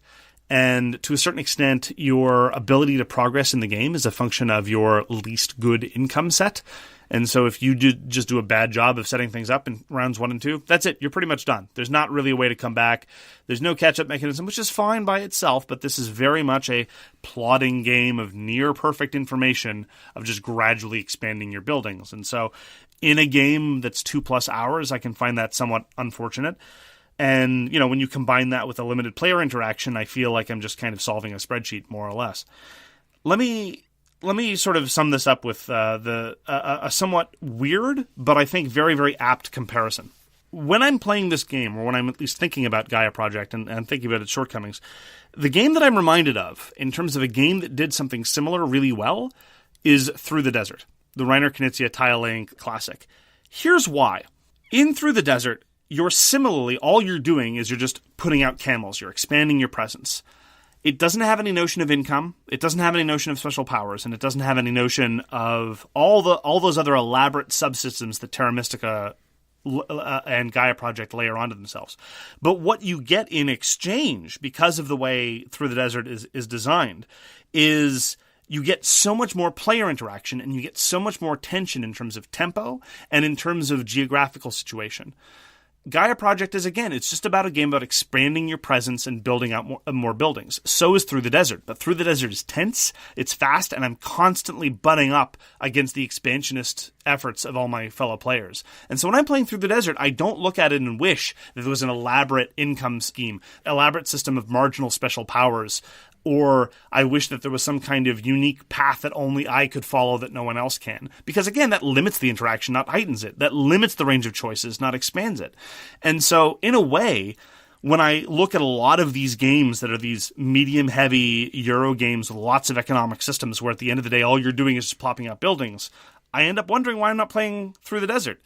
And to a certain extent, your ability to progress in the game is a function of your least good income set. And so if you just do a bad job of setting things up in rounds 1 and 2, that's it. You're pretty much done. There's not really a way to come back. There's no catch-up mechanism, which is fine by itself, but this is very much a plodding game of near-perfect information of just gradually expanding your buildings. And so in a game that's 2+ hours, I can find that somewhat unfortunate. And, when you combine that with a limited player interaction, I feel like I'm just kind of solving a spreadsheet, more or less. Let me sort of sum this up with a somewhat weird, but I think very, very apt comparison. When I'm playing this game, or when I'm at least thinking about Gaia Project and thinking about its shortcomings, the game that I'm reminded of, in terms of a game that did something similar really well, is Through the Desert, the Reiner Knizia Tile laying classic. Here's why. In Through the Desert, all you're doing is you're just putting out camels. You're expanding your presence. It doesn't have any notion of income. It doesn't have any notion of special powers, and it doesn't have any notion of all those other elaborate subsystems that Terra Mystica and Gaia Project layer onto themselves. But what you get in exchange, because of the way Through the Desert is designed, is you get so much more player interaction, and you get so much more tension in terms of tempo and in terms of geographical situation. Gaia Project is, again, it's just about a game about expanding your presence and building out more buildings. So is Through the Desert. But Through the Desert is tense, it's fast, and I'm constantly butting up against the expansionist efforts of all my fellow players. And so when I'm playing Through the Desert, I don't look at it and wish that there was an elaborate income scheme, elaborate system of marginal special powers, or I wish that there was some kind of unique path that only I could follow that no one else can. Because again, that limits the interaction, not heightens it. That limits the range of choices, not expands it. And so, in a way, when I look at a lot of these games that are these medium-heavy Euro games with lots of economic systems where at the end of the day all you're doing is just plopping out buildings, I end up wondering why I'm not playing Through the Desert.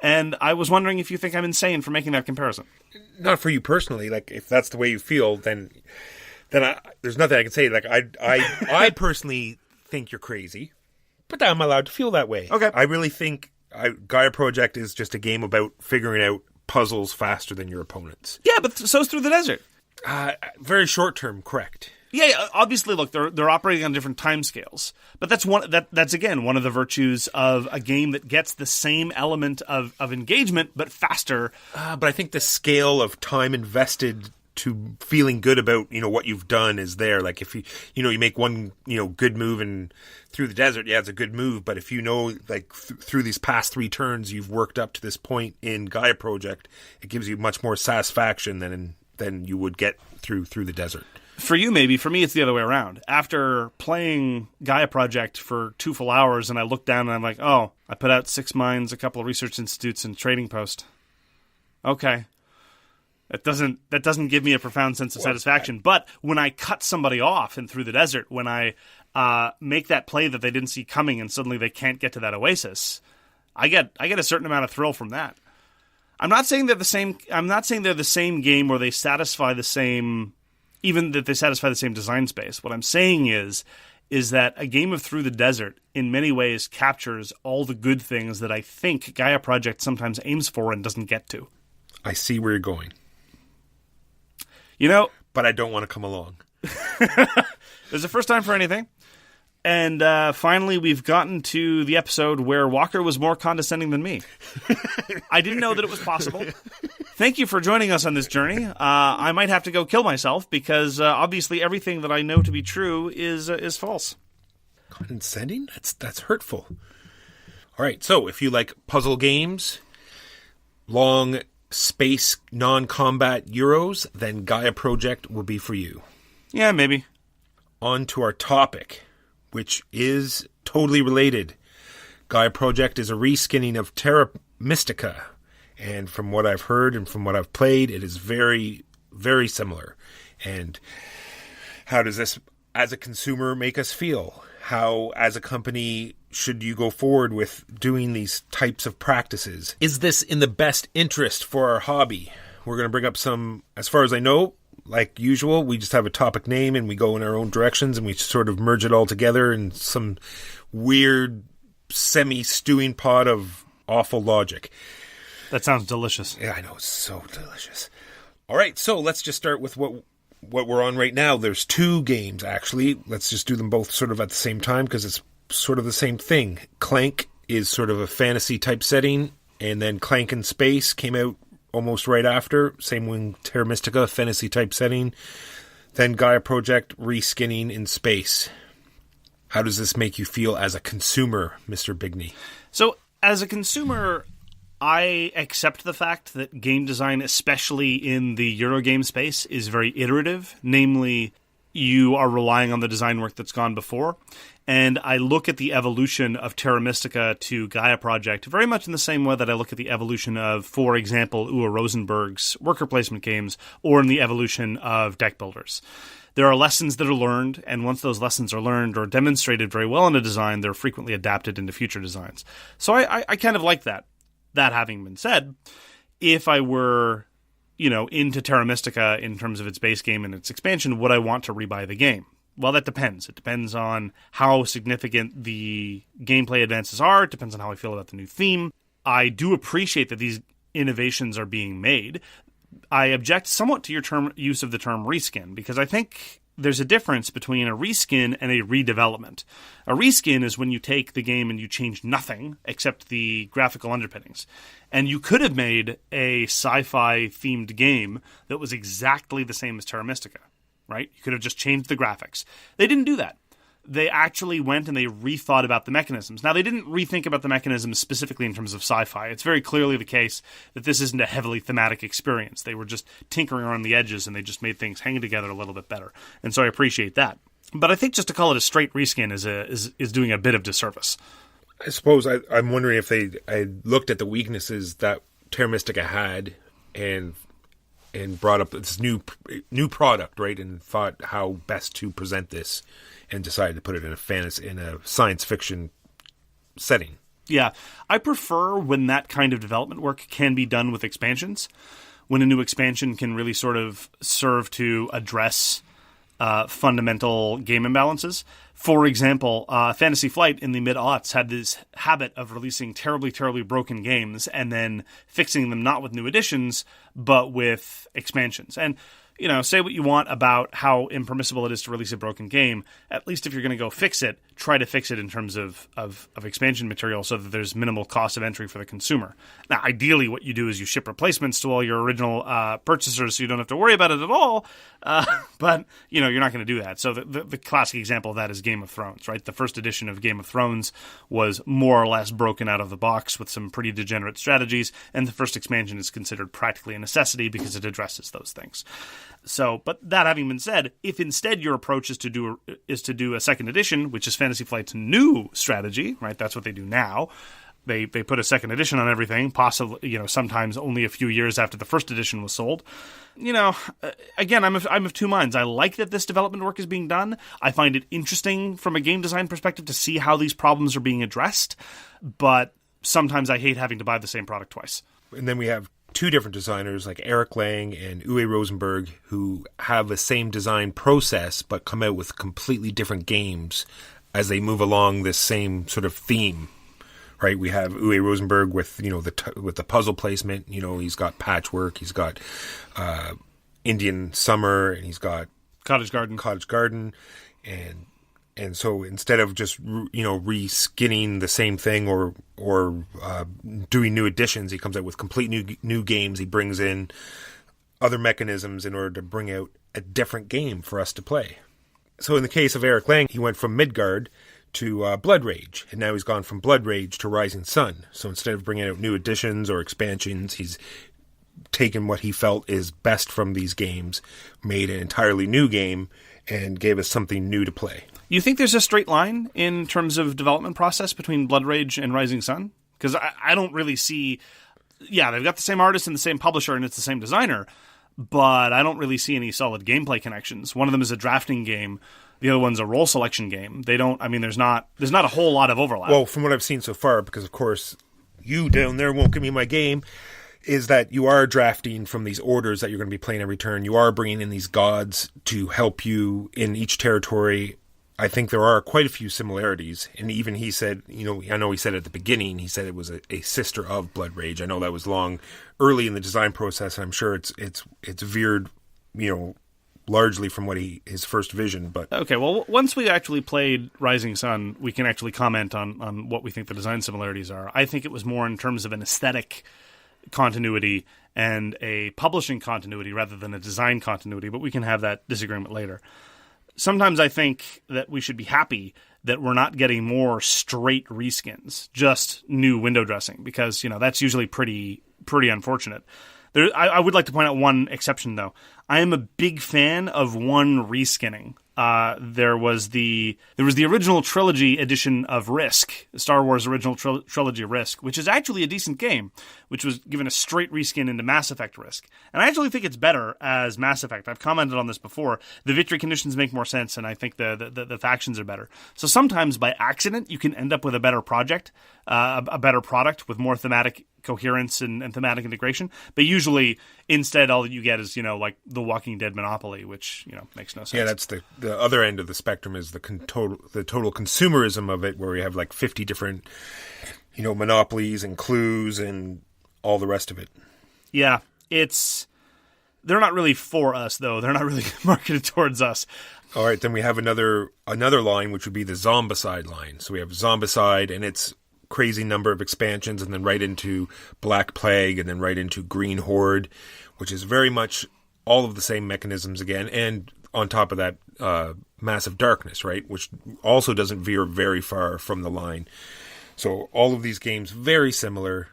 And I was wondering if you think I'm insane for making that comparison. Not for you personally. Like, if that's the way you feel, then there's nothing I can say. Like, I personally think you're crazy, but I'm allowed to feel that way. Okay. I really think Gaia Project is just a game about figuring out puzzles faster than your opponents. Yeah, but so's Through the Desert. Very short term, correct. Yeah, obviously, look, they're operating on different timescales, but that's again one of the virtues of a game that gets the same element of engagement but faster. But I think the scale of time invested to feeling good about what you've done is there. Like, if you make one good move and Through the Desert, yeah, it's a good move. But if through these past 3 turns you've worked up to this point in Gaia Project, it gives you much more satisfaction than you would get through the Desert. For you, maybe. For me, it's the other way around. After playing Gaia Project for 2 full hours, and I look down and I'm like, oh, I put out 6 mines, a couple of research institutes, and trading post. Okay. That doesn't give me a profound sense of satisfaction. But when I cut somebody off and through the desert, when I make that play that they didn't see coming and suddenly they can't get to that oasis, I get a certain amount of thrill from that. I'm not saying they're the same. I'm not saying they're the same game where they satisfy the same, even that they satisfy the same design space. What I'm saying is that a game of Through the Desert in many ways captures all the good things that I think Gaia Project sometimes aims for and doesn't get to. I see where you're going. But I don't want to come along. There's a first time for anything. And finally, we've gotten to the episode where Walker was more condescending than me. I didn't know that it was possible. Thank you for joining us on this journey. I might have to go kill myself because obviously everything that I know to be true is false. Condescending? That's hurtful. All right, so if you like puzzle games, long space non-combat Euros, then Gaia Project will be for you. Yeah, maybe. On to our topic, which is totally related. Gaia Project is a reskinning of Terra Mystica, and from what I've heard and from what I've played, it is very, very similar. And how does this, as a consumer, make us feel? How, as a company, should you go forward with doing these types of practices? Is this in the best interest for our hobby? We're going to bring up some, as far as I know, like usual, we just have a topic name and we go in our own directions and we sort of merge it all together in some weird semi-stewing pot of awful logic. That sounds delicious. Yeah, I know. It's so delicious. All right, so let's just start with what we're on right now. There's 2 games, actually. Let's just do them both sort of at the same time because it's sort of the same thing. Clank is sort of a fantasy-type setting, and then Clank in Space came out almost right after. Same with Terra Mystica, fantasy-type setting. Then Gaia Project, reskinning in space. How does this make you feel as a consumer, Mr. Bigney? So, as a consumer, I accept the fact that game design, especially in the Eurogame space, is very iterative. Namely, you are relying on the design work that's gone before. And I look at the evolution of Terra Mystica to Gaia Project very much in the same way that I look at the evolution of, for example, Uwe Rosenberg's worker placement games, or in the evolution of deck builders. There are lessons that are learned, and once those lessons are learned or demonstrated very well in a design, they're frequently adapted into future designs. So I kind of like that. That having been said, if I were, into Terra Mystica in terms of its base game and its expansion, would I want to rebuy the game? Well, that depends. It depends on how significant the gameplay advances are. It depends on how I feel about the new theme. I do appreciate that these innovations are being made. I object somewhat to your use of the term reskin, because I think there's a difference between a reskin and a redevelopment. A reskin is when you take the game and you change nothing except the graphical underpinnings. And you could have made a sci-fi themed game that was exactly the same as Terra Mystica, right? You could have just changed the graphics. They didn't do that. They actually went and they rethought about the mechanisms. Now, they didn't rethink about the mechanisms specifically in terms of sci-fi. It's very clearly the case that this isn't a heavily thematic experience. They were just tinkering around the edges and they just made things hang together a little bit better. And so I appreciate that. But I think just to call it a straight reskin is doing a bit of disservice. I suppose I'm wondering if I looked at the weaknesses that Terra Mystica had and brought up this new product, right? And thought how best to present this, and decided to put it in a science fiction setting. Yeah, I prefer when that kind of development work can be done with expansions. When a new expansion can really sort of serve to address fundamental game imbalances. For example, Fantasy Flight in the mid-aughts had this habit of releasing terribly, terribly broken games and then fixing them not with new additions, but with expansions. And, say what you want about how impermissible it is to release a broken game. At least if you're going to go fix it, try to fix it in terms of expansion material so that there's minimal cost of entry for the consumer. Now, ideally, what you do is you ship replacements to all your original purchasers so you don't have to worry about it at all. But, you're not going to do that. So the classic example of that is Game of Thrones, right? The first edition of Game of Thrones was more or less broken out of the box with some pretty degenerate strategies, and the first expansion is considered practically a necessity because it addresses those things. So, but that having been said, if instead your approach is to do a second edition, which is Fantasy Flight's new strategy, right? That's what they do now. They put a second edition on everything, possibly, sometimes only a few years after the first edition was sold. Again, I'm of two minds. I like that this development work is being done. I find it interesting from a game design perspective to see how these problems are being addressed, but sometimes I hate having to buy the same product twice. And then we have two different designers like Eric Lang and Uwe Rosenberg who have the same design process but come out with completely different games as they move along this same sort of theme. Right, we have Uwe Rosenberg with with the puzzle placement. He's got Patchwork, he's got Indian Summer, and he's got Cottage Garden, and so instead of just re-skinning the same thing or doing new additions, he comes out with complete new games. He brings in other mechanisms in order to bring out a different game for us to play. So in the case of Eric Lang, he went from Midgard to Blood Rage, and now he's gone from Blood Rage to Rising Sun. So instead of bringing out new additions or expansions, he's taken what he felt is best from these games, made an entirely new game, and gave us something new to play. You think there's a straight line in terms of development process between Blood Rage and Rising Sun? Because I don't really see... Yeah, they've got the same artist and the same publisher, and it's the same designer, but I don't really see any solid gameplay connections. One of them is a drafting game. The other one's a role selection game. There's not a whole lot of overlap. Well, from what I've seen so far, because of course you down there won't give me my game, is that you are drafting from these orders that you're going to be playing every turn. You are bringing in these gods to help you in each territory. I think there are quite a few similarities. And even he said, I know he said at the beginning, he said it was a sister of Blood Rage. I know that was early in the design process, and I'm sure it's veered, largely from what his first vision. But okay, well, once we actually played Rising Sun, we can actually comment on what we think the design similarities are. I think it was more in terms of an aesthetic continuity and a publishing continuity rather than a design continuity, but we can have that disagreement later. Sometimes I think that we should be happy that we're not getting more straight reskins, just new window dressing, because that's usually pretty unfortunate. I would like to point out one exception, though. I am a big fan of one reskinning. There was the original trilogy edition of Risk, Star Wars original trilogy Risk, which is actually a decent game, which was given a straight reskin into Mass Effect Risk. And I actually think it's better as Mass Effect. I've commented on this before. The victory conditions make more sense, and I think the factions are better. So sometimes by accident, you can end up with a better project, a better product with more thematic coherence and thematic integration, but usually instead all that you get is like the Walking Dead monopoly, which makes no sense. Yeah, that's the other end of the spectrum is the total consumerism of it, where we have like 50 different monopolies and clues and all the rest of it. Yeah, they're not really for us though. They're not really marketed towards us. All right, then we have another line, which would be the Zombicide line. So we have Zombicide, and it's crazy number of expansions, and then right into Black Plague, and then right into Green Horde, which is very much all of the same mechanisms again, and on top of that, Massive Darkness, right, which also doesn't veer very far from the line. So all of these games very similar.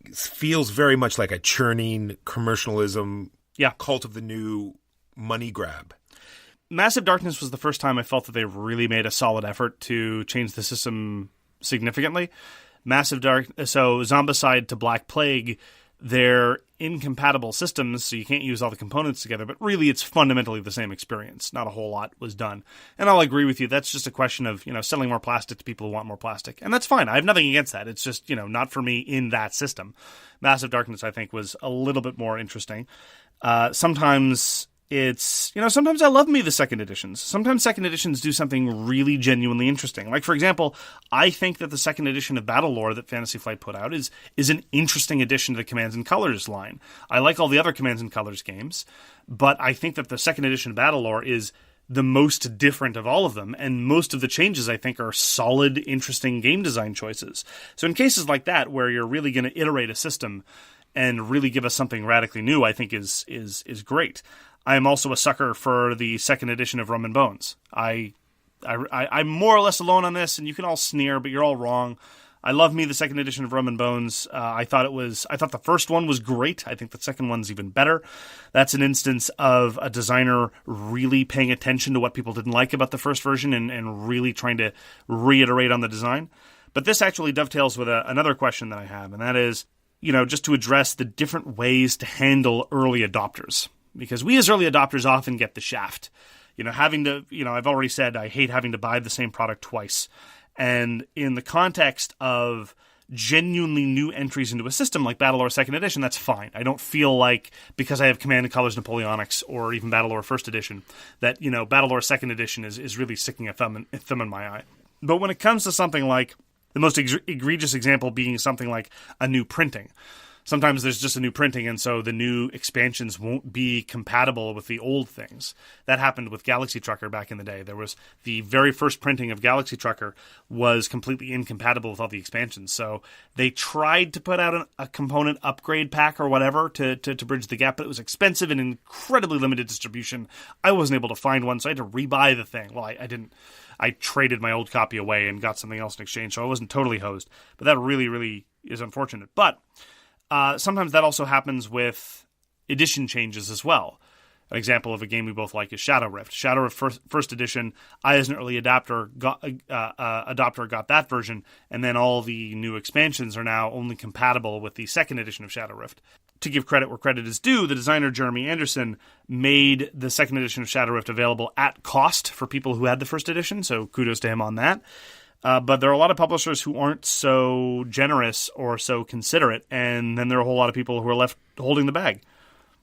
It feels very much like a churning commercialism, cult of the new money grab. Massive Darkness was the first time I felt that they really made a solid effort to change the system significantly. So Zombicide to Black Plague, they're incompatible systems, so you can't use all the components together, but really it's fundamentally the same experience. Not a whole lot was done. And I'll agree with you, that's just a question of, selling more plastic to people who want more plastic. And that's fine. I have nothing against that. It's just, not for me in that system. Massive Darkness, I think, was a little bit more interesting. Sometimes sometimes I love the second editions. Sometimes second editions do something really genuinely interesting. Like, for example, I think that the second edition of Battle Lore that Fantasy Flight put out is an interesting addition to the Commands and Colors line. I like all the other Commands and Colors games, but I think that the second edition of Battle Lore is the most different of all of them, and most of the changes, I think, are solid, interesting game design choices. So in cases like that, where you're really going to iterate a system and really give us something radically new, I think is great. I am also a sucker for the second edition of Rum and Bones. I'm more or less alone on this, and you can all sneer, but you're all wrong. I love the second edition of Rum and Bones. I thought the first one was great. I think the second one's even better. That's an instance of a designer really paying attention to what people didn't like about the first version and really trying to reiterate on the design. But this actually dovetails with another question that I have, and that is, just to address the different ways to handle early adopters. Because we as early adopters often get the shaft. I've already said I hate having to buy the same product twice. And in the context of genuinely new entries into a system like Battlelore 2nd Edition, that's fine. I don't feel like, because I have Command & Colors Napoleonics or even Battlelore 1st Edition, that, Battlelore 2nd Edition is really sticking a thumb in my eye. But when it comes to something like, the most egregious example being something like a new printing, sometimes there's just a new printing, and so the new expansions won't be compatible with the old things. That happened with Galaxy Trucker back in the day. There was the very first printing of Galaxy Trucker was completely incompatible with all the expansions. So they tried to put out a component upgrade pack or whatever to bridge the gap, but it was expensive and incredibly limited distribution. I wasn't able to find one, so I had to rebuy the thing. Well, I didn't. I traded my old copy away and got something else in exchange, so I wasn't totally hosed. But that really, really is unfortunate. But sometimes that also happens with edition changes as well. An example of a game we both like is Shadow Rift. Shadow Rift first edition, I as an early adopter got that version, and then all the new expansions are now only compatible with the second edition of Shadow Rift. To give credit where credit is due, the designer Jeremy Anderson made the second edition of Shadow Rift available at cost for people who had the first edition, so kudos to him on that. But there are a lot of publishers who aren't so generous or so considerate, and then there are a whole lot of people who are left holding the bag.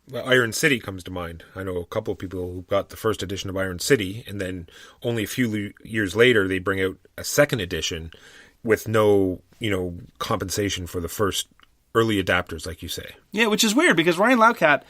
Well, Iron City comes to mind. I know a couple of people who got the first edition of Iron City, and then only a few years later they bring out a second edition with no, compensation for the first early adapters, like you say. Yeah, which is weird, because Ryan Laukat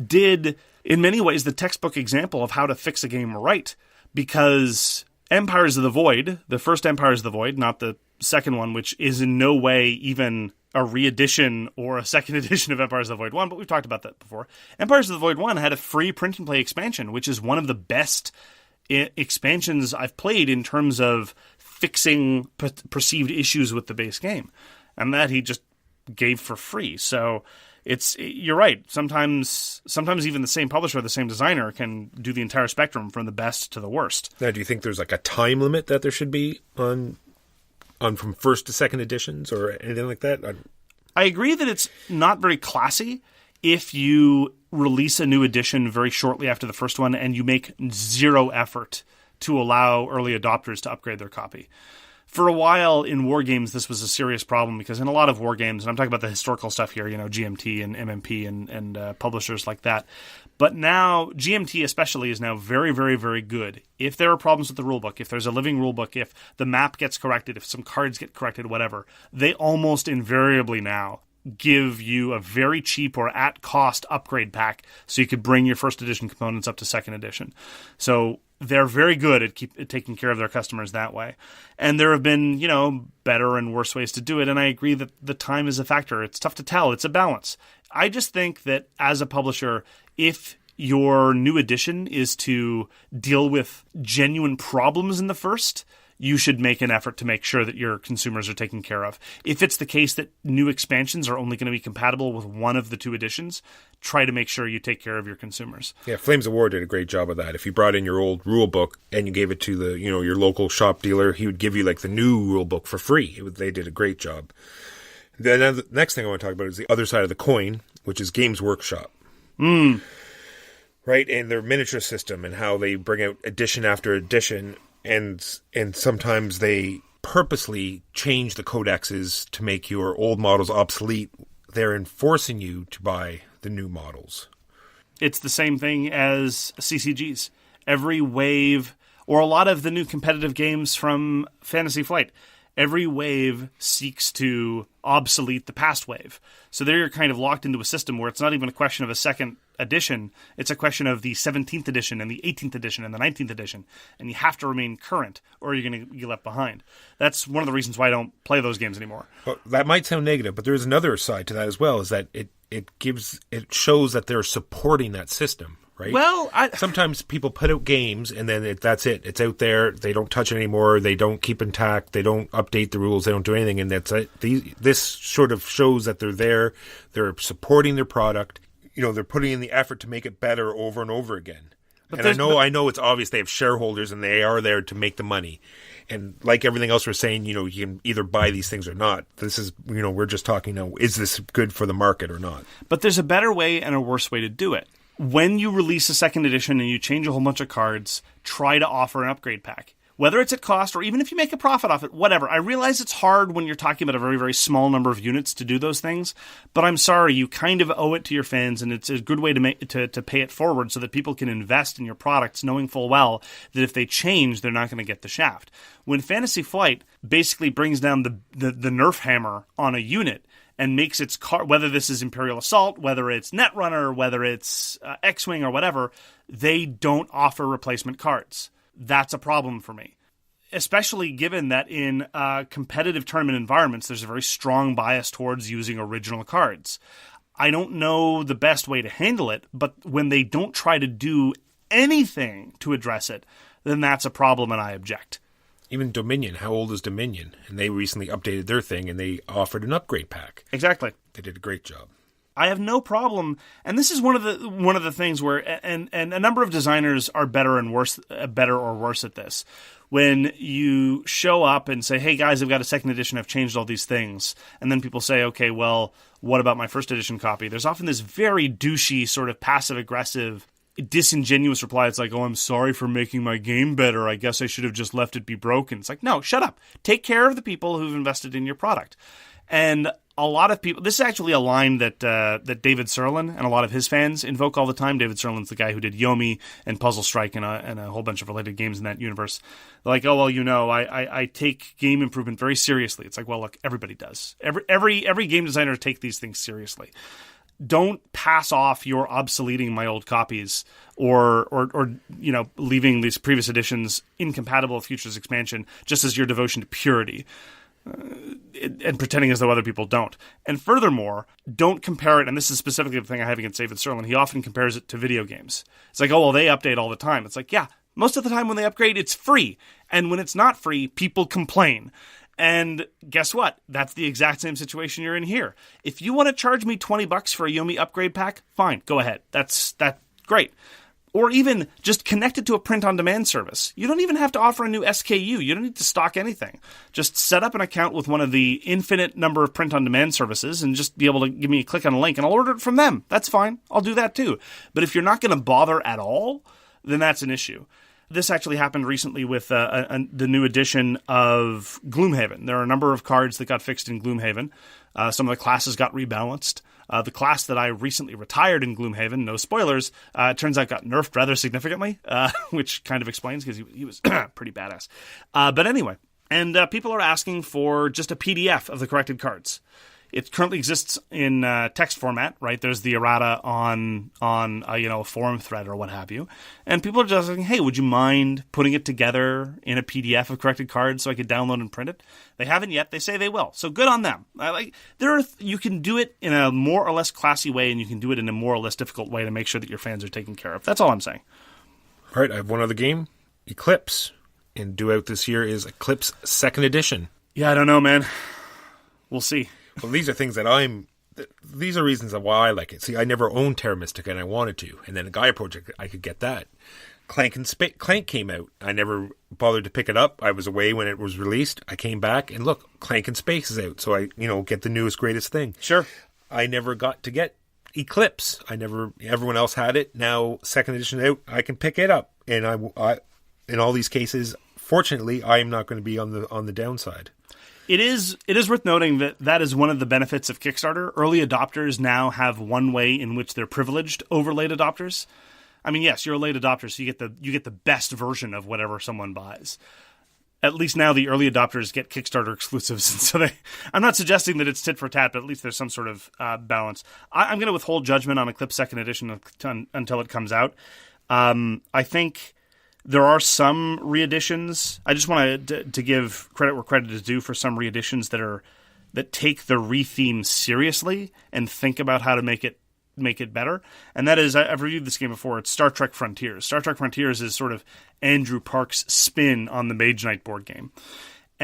did, in many ways, the textbook example of how to fix a game right, because Empires of the Void, the first Empires of the Void, not the second one, which is in no way even a re-edition or a second edition of Empires of the Void 1, but we've talked about that before. Empires of the Void 1 had a free print-and-play expansion, which is one of the best expansions I've played in terms of fixing perceived issues with the base game. And that he just gave for free. So you're right. Sometimes even the same publisher, the same designer can do the entire spectrum from the best to the worst. Now, do you think there's like a time limit that there should be on from first to second editions or anything like that? I agree that it's not very classy if you release a new edition very shortly after the first one and you make zero effort to allow early adopters to upgrade their copy. For a while in war games, this was a serious problem, because in a lot of war games, and I'm talking about the historical stuff here, GMT and MMP and publishers like that. But now, GMT especially is now very, very, very good. If there are problems with the rulebook, if there's a living rulebook, if the map gets corrected, if some cards get corrected, whatever, they almost invariably now give you a very cheap or at-cost upgrade pack so you could bring your first edition components up to second edition. So they're very good at taking care of their customers that way. And there have been, better and worse ways to do it. And I agree that the time is a factor. It's tough to tell. It's a balance. I just think that as a publisher, if your new edition is to deal with genuine problems in the first, you should make an effort to make sure that your consumers are taken care of. If it's the case that new expansions are only going to be compatible with one of the two editions, try to make sure you take care of your consumers. Yeah, Flames of War did a great job of that. If you brought in your old rule book and you gave it to the, your local shop dealer, he would give you like the new rule book for free. They did a great job. Then the next thing I want to talk about is the other side of the coin, which is Games Workshop. Right, and their miniature system and how they bring out edition after edition. And sometimes they purposely change the codexes to make your old models obsolete. They're enforcing you to buy the new models. It's the same thing as CCGs. Every wave, or a lot of the new competitive games from Fantasy Flight, every wave seeks to obsolete the past wave. So there you're kind of locked into a system where it's not even a question of a second edition. It's a question of the 17th edition and the 18th edition and the 19th edition. And you have to remain current or you're going to get left behind. That's one of the reasons why I don't play those games anymore. Well, that might sound negative, but there's another side to that as well, is that it shows that they're supporting that system. Right? Well, sometimes people put out games and then that's it. It's out there. They don't touch it anymore. They don't keep intact. They don't update the rules. They don't do anything. And that's it. This sort of shows that they're there. They're supporting their product. They're putting in the effort to make it better over and over again. But I know it's obvious they have shareholders and they are there to make the money. And like everything else we're saying, you can either buy these things or not. This is, we're just talking now, is this good for the market or not? But there's a better way and a worse way to do it. When you release a second edition and you change a whole bunch of cards, try to offer an upgrade pack. Whether it's at cost or even if you make a profit off it, whatever. I realize it's hard when you're talking about a very, very small number of units to do those things, but I'm sorry, you kind of owe it to your fans, and it's a good way to pay it forward so that people can invest in your products knowing full well that if they change, they're not going to get the shaft. When Fantasy Flight basically brings down the Nerf hammer on a unit and makes its card, whether this is Imperial Assault, whether it's Netrunner, whether it's X-Wing or whatever, they don't offer replacement cards. That's a problem for me, especially given that in competitive tournament environments, there's a very strong bias towards using original cards. I don't know the best way to handle it, but when they don't try to do anything to address it, then that's a problem and I object. Even Dominion, how old is Dominion? And they recently updated their thing and they offered an upgrade pack. Exactly. They did a great job. I have no problem, and this is one of the things where, and a number of designers are better or worse at this. When you show up and say, "Hey guys, I've got a second edition. I've changed all these things," and then people say, "Okay, well, what about my first edition copy?" There's often this very douchey, sort of passive aggressive, disingenuous reply. It's like, "Oh, I'm sorry for making my game better. I guess I should have just left it be broken." It's like, no, shut up. Take care of the people who've invested in your product, and a lot of people, this is actually a line that David Sirlin and a lot of his fans invoke all the time. David Sirlin's the guy who did Yomi and Puzzle Strike and a whole bunch of related games in that universe. They're like, "Oh, well, I take game improvement very seriously." It's like, well, look, everybody does. Every game designer take these things seriously. Don't pass off your obsoleting my old copies or leaving these previous editions incompatible with Futures expansion just as your devotion to purity. And pretending as though other people don't. And furthermore, don't compare it, and this is specifically the thing I have against David Sirlin, he often compares it to video games. It's like, oh, well, they update all the time. It's like, yeah, most of the time when they upgrade, it's free. And when it's not free, people complain. And guess what? That's the exact same situation you're in here. If you want to charge me $20 for a Yomi upgrade pack, fine, go ahead. That's great. Or even just connect it to a print-on-demand service. You don't even have to offer a new SKU. You don't need to stock anything. Just set up an account with one of the infinite number of print-on-demand services and just be able to give me a click on a link, and I'll order it from them. That's fine. I'll do that too. But if you're not going to bother at all, then that's an issue. This actually happened recently with the new edition of Gloomhaven. There are a number of cards that got fixed in Gloomhaven. Some of the classes got rebalanced. The class that I recently retired in Gloomhaven, no spoilers, turns out got nerfed rather significantly, which kind of explains because he was pretty badass. But anyway, and people are asking for just a PDF of the corrected cards. It currently exists in text format, right? There's the errata on a forum thread or what have you. And people are just saying, hey, would you mind putting it together in a PDF of corrected cards so I could download and print it? They haven't yet. They say they will. So good on them. You can do it in a more or less classy way, and you can do it in a more or less difficult way to make sure that your fans are taken care of. That's all I'm saying. All right, I have one other game, Eclipse. And due out this year is Eclipse 2nd Edition. Yeah, I don't know, man. We'll see. Well, these are things that these are reasons of why I like it. See, I never owned Terra Mystica and I wanted to. And then a Gaia Project, I could get that. Clank came out. I never bothered to pick it up. I was away when it was released. I came back and look, Clank and Space is out. So I, get the newest, greatest thing. Sure. I never got to get Eclipse. Everyone else had it. Now, 2nd edition out, I can pick it up. And I in all these cases, fortunately, I am not going to be on the downside. It is worth noting that is one of the benefits of Kickstarter. Early adopters now have one way in which they're privileged over late adopters. I mean, yes, you're a late adopter, so you get the best version of whatever someone buys. At least now the early adopters get Kickstarter exclusives, and so I'm not suggesting that it's tit for tat, but at least there's some sort of balance. I'm going to withhold judgment on Eclipse 2nd Edition until it comes out. I think there are some reeditions. I just want to give credit where credit is due for some reeditions that take the retheme seriously and think about how to make it better. And that is, I've reviewed this game before. It's Star Trek Frontiers. Star Trek Frontiers is sort of Andrew Park's spin on the Mage Knight board game.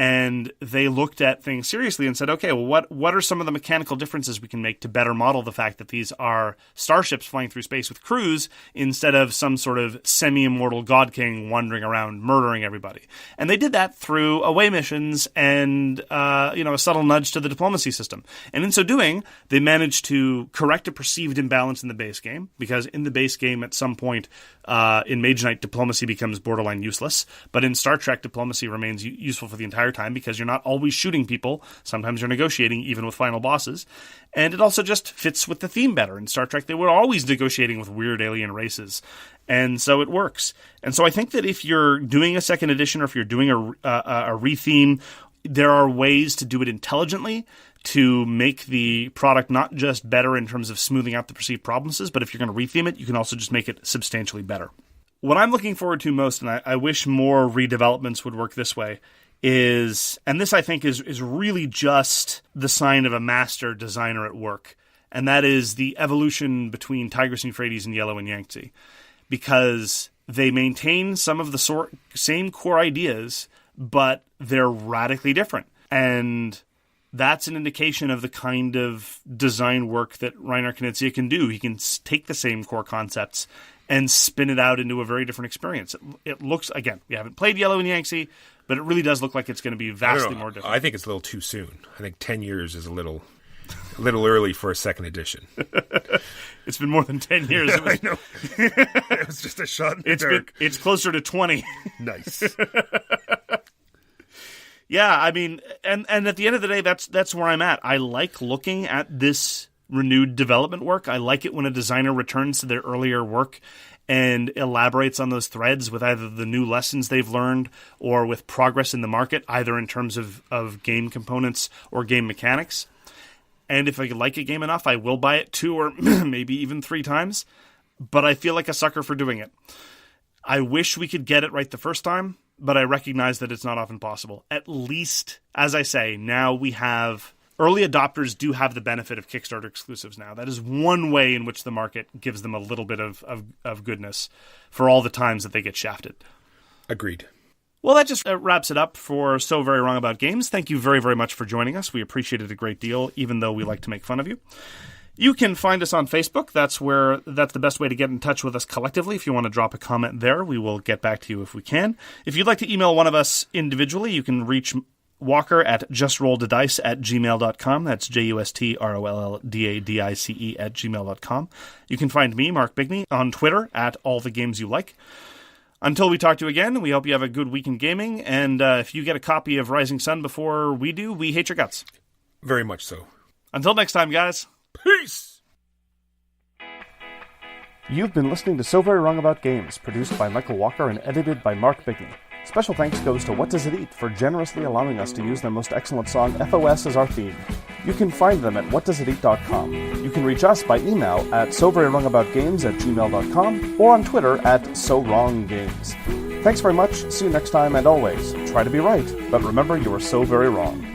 And they looked at things seriously and said, okay, well, what are some of the mechanical differences we can make to better model the fact that these are starships flying through space with crews instead of some sort of semi-immortal god king wandering around murdering everybody? And they did that through away missions and a subtle nudge to the diplomacy system. And in so doing, they managed to correct a perceived imbalance in the base game, because in the base game at some point in Mage Knight, diplomacy becomes borderline useless. But in Star Trek, diplomacy remains useful for the entire time because you're not always shooting people. Sometimes you're negotiating, even with final bosses. And it also just fits with the theme better. In Star Trek, they were always negotiating with weird alien races. And so it works. And so I think that if you're doing a second edition or if you're doing a retheme, there are ways to do it intelligently to make the product not just better in terms of smoothing out the perceived problems, but if you're going to retheme it, you can also just make it substantially better. What I'm looking forward to most, and I wish more redevelopments would work this way, is, and this I think is really just the sign of a master designer at work, and that is the evolution between Tigris and Euphrates and Yellow and Yangtze, because they maintain some of the same core ideas, but they're radically different. And that's an indication of the kind of design work that Reiner Knizia can do. He can take the same core concepts and spin it out into a very different experience. It looks, again, we haven't played Yellow and Yangtze, but it really does look like it's going to be vastly more different. I think it's a little too soon. I think 10 years is a little early for a second edition. It's been more than 10 years. I know. It was just a shot in the dark. It's closer to 20. Nice. Yeah, I mean, and at the end of the day, that's where I'm at. I like looking at this renewed development work. I like it when a designer returns to their earlier work and elaborates on those threads with either the new lessons they've learned or with progress in the market, either in terms of game components or game mechanics. And if I like a game enough, I will buy it 2 or maybe even 3 times. But I feel like a sucker for doing it. I wish we could get it right the first time, but I recognize that it's not often possible. At least, as I say, now we have... Early adopters do have the benefit of Kickstarter exclusives now. That is one way in which the market gives them a little bit of goodness for all the times that they get shafted. Agreed. Well, that just wraps it up for So Very Wrong About Games. Thank you very, very much for joining us. We appreciate it a great deal, even though we like to make fun of you. You can find us on Facebook. That's the best way to get in touch with us collectively. If you want to drop a comment there, we will get back to you if we can. If you'd like to email one of us individually, you can reach Walker at justrolldadice@gmail.com. That's JUSTROLLDADICE@gmail.com. You can find me, Mark Bigney, on Twitter at allthegamesyouLike. Until we talk to you again, we hope you have a good week in gaming, and if you get a copy of Rising Sun before we do, we hate your guts. Very much so. Until next time, guys. Peace! You've been listening to So Very Wrong About Games, produced by Michael Walker and edited by Mark Bigney. Special thanks goes to What Does It Eat for generously allowing us to use their most excellent song, FOS, as our theme. You can find them at whatdoesiteat.com. You can reach us by email at soverywrongaboutgames@gmail.com or on Twitter at SoWrongGames. Thanks very much, see you next time, and always, try to be right, but remember you are so very wrong.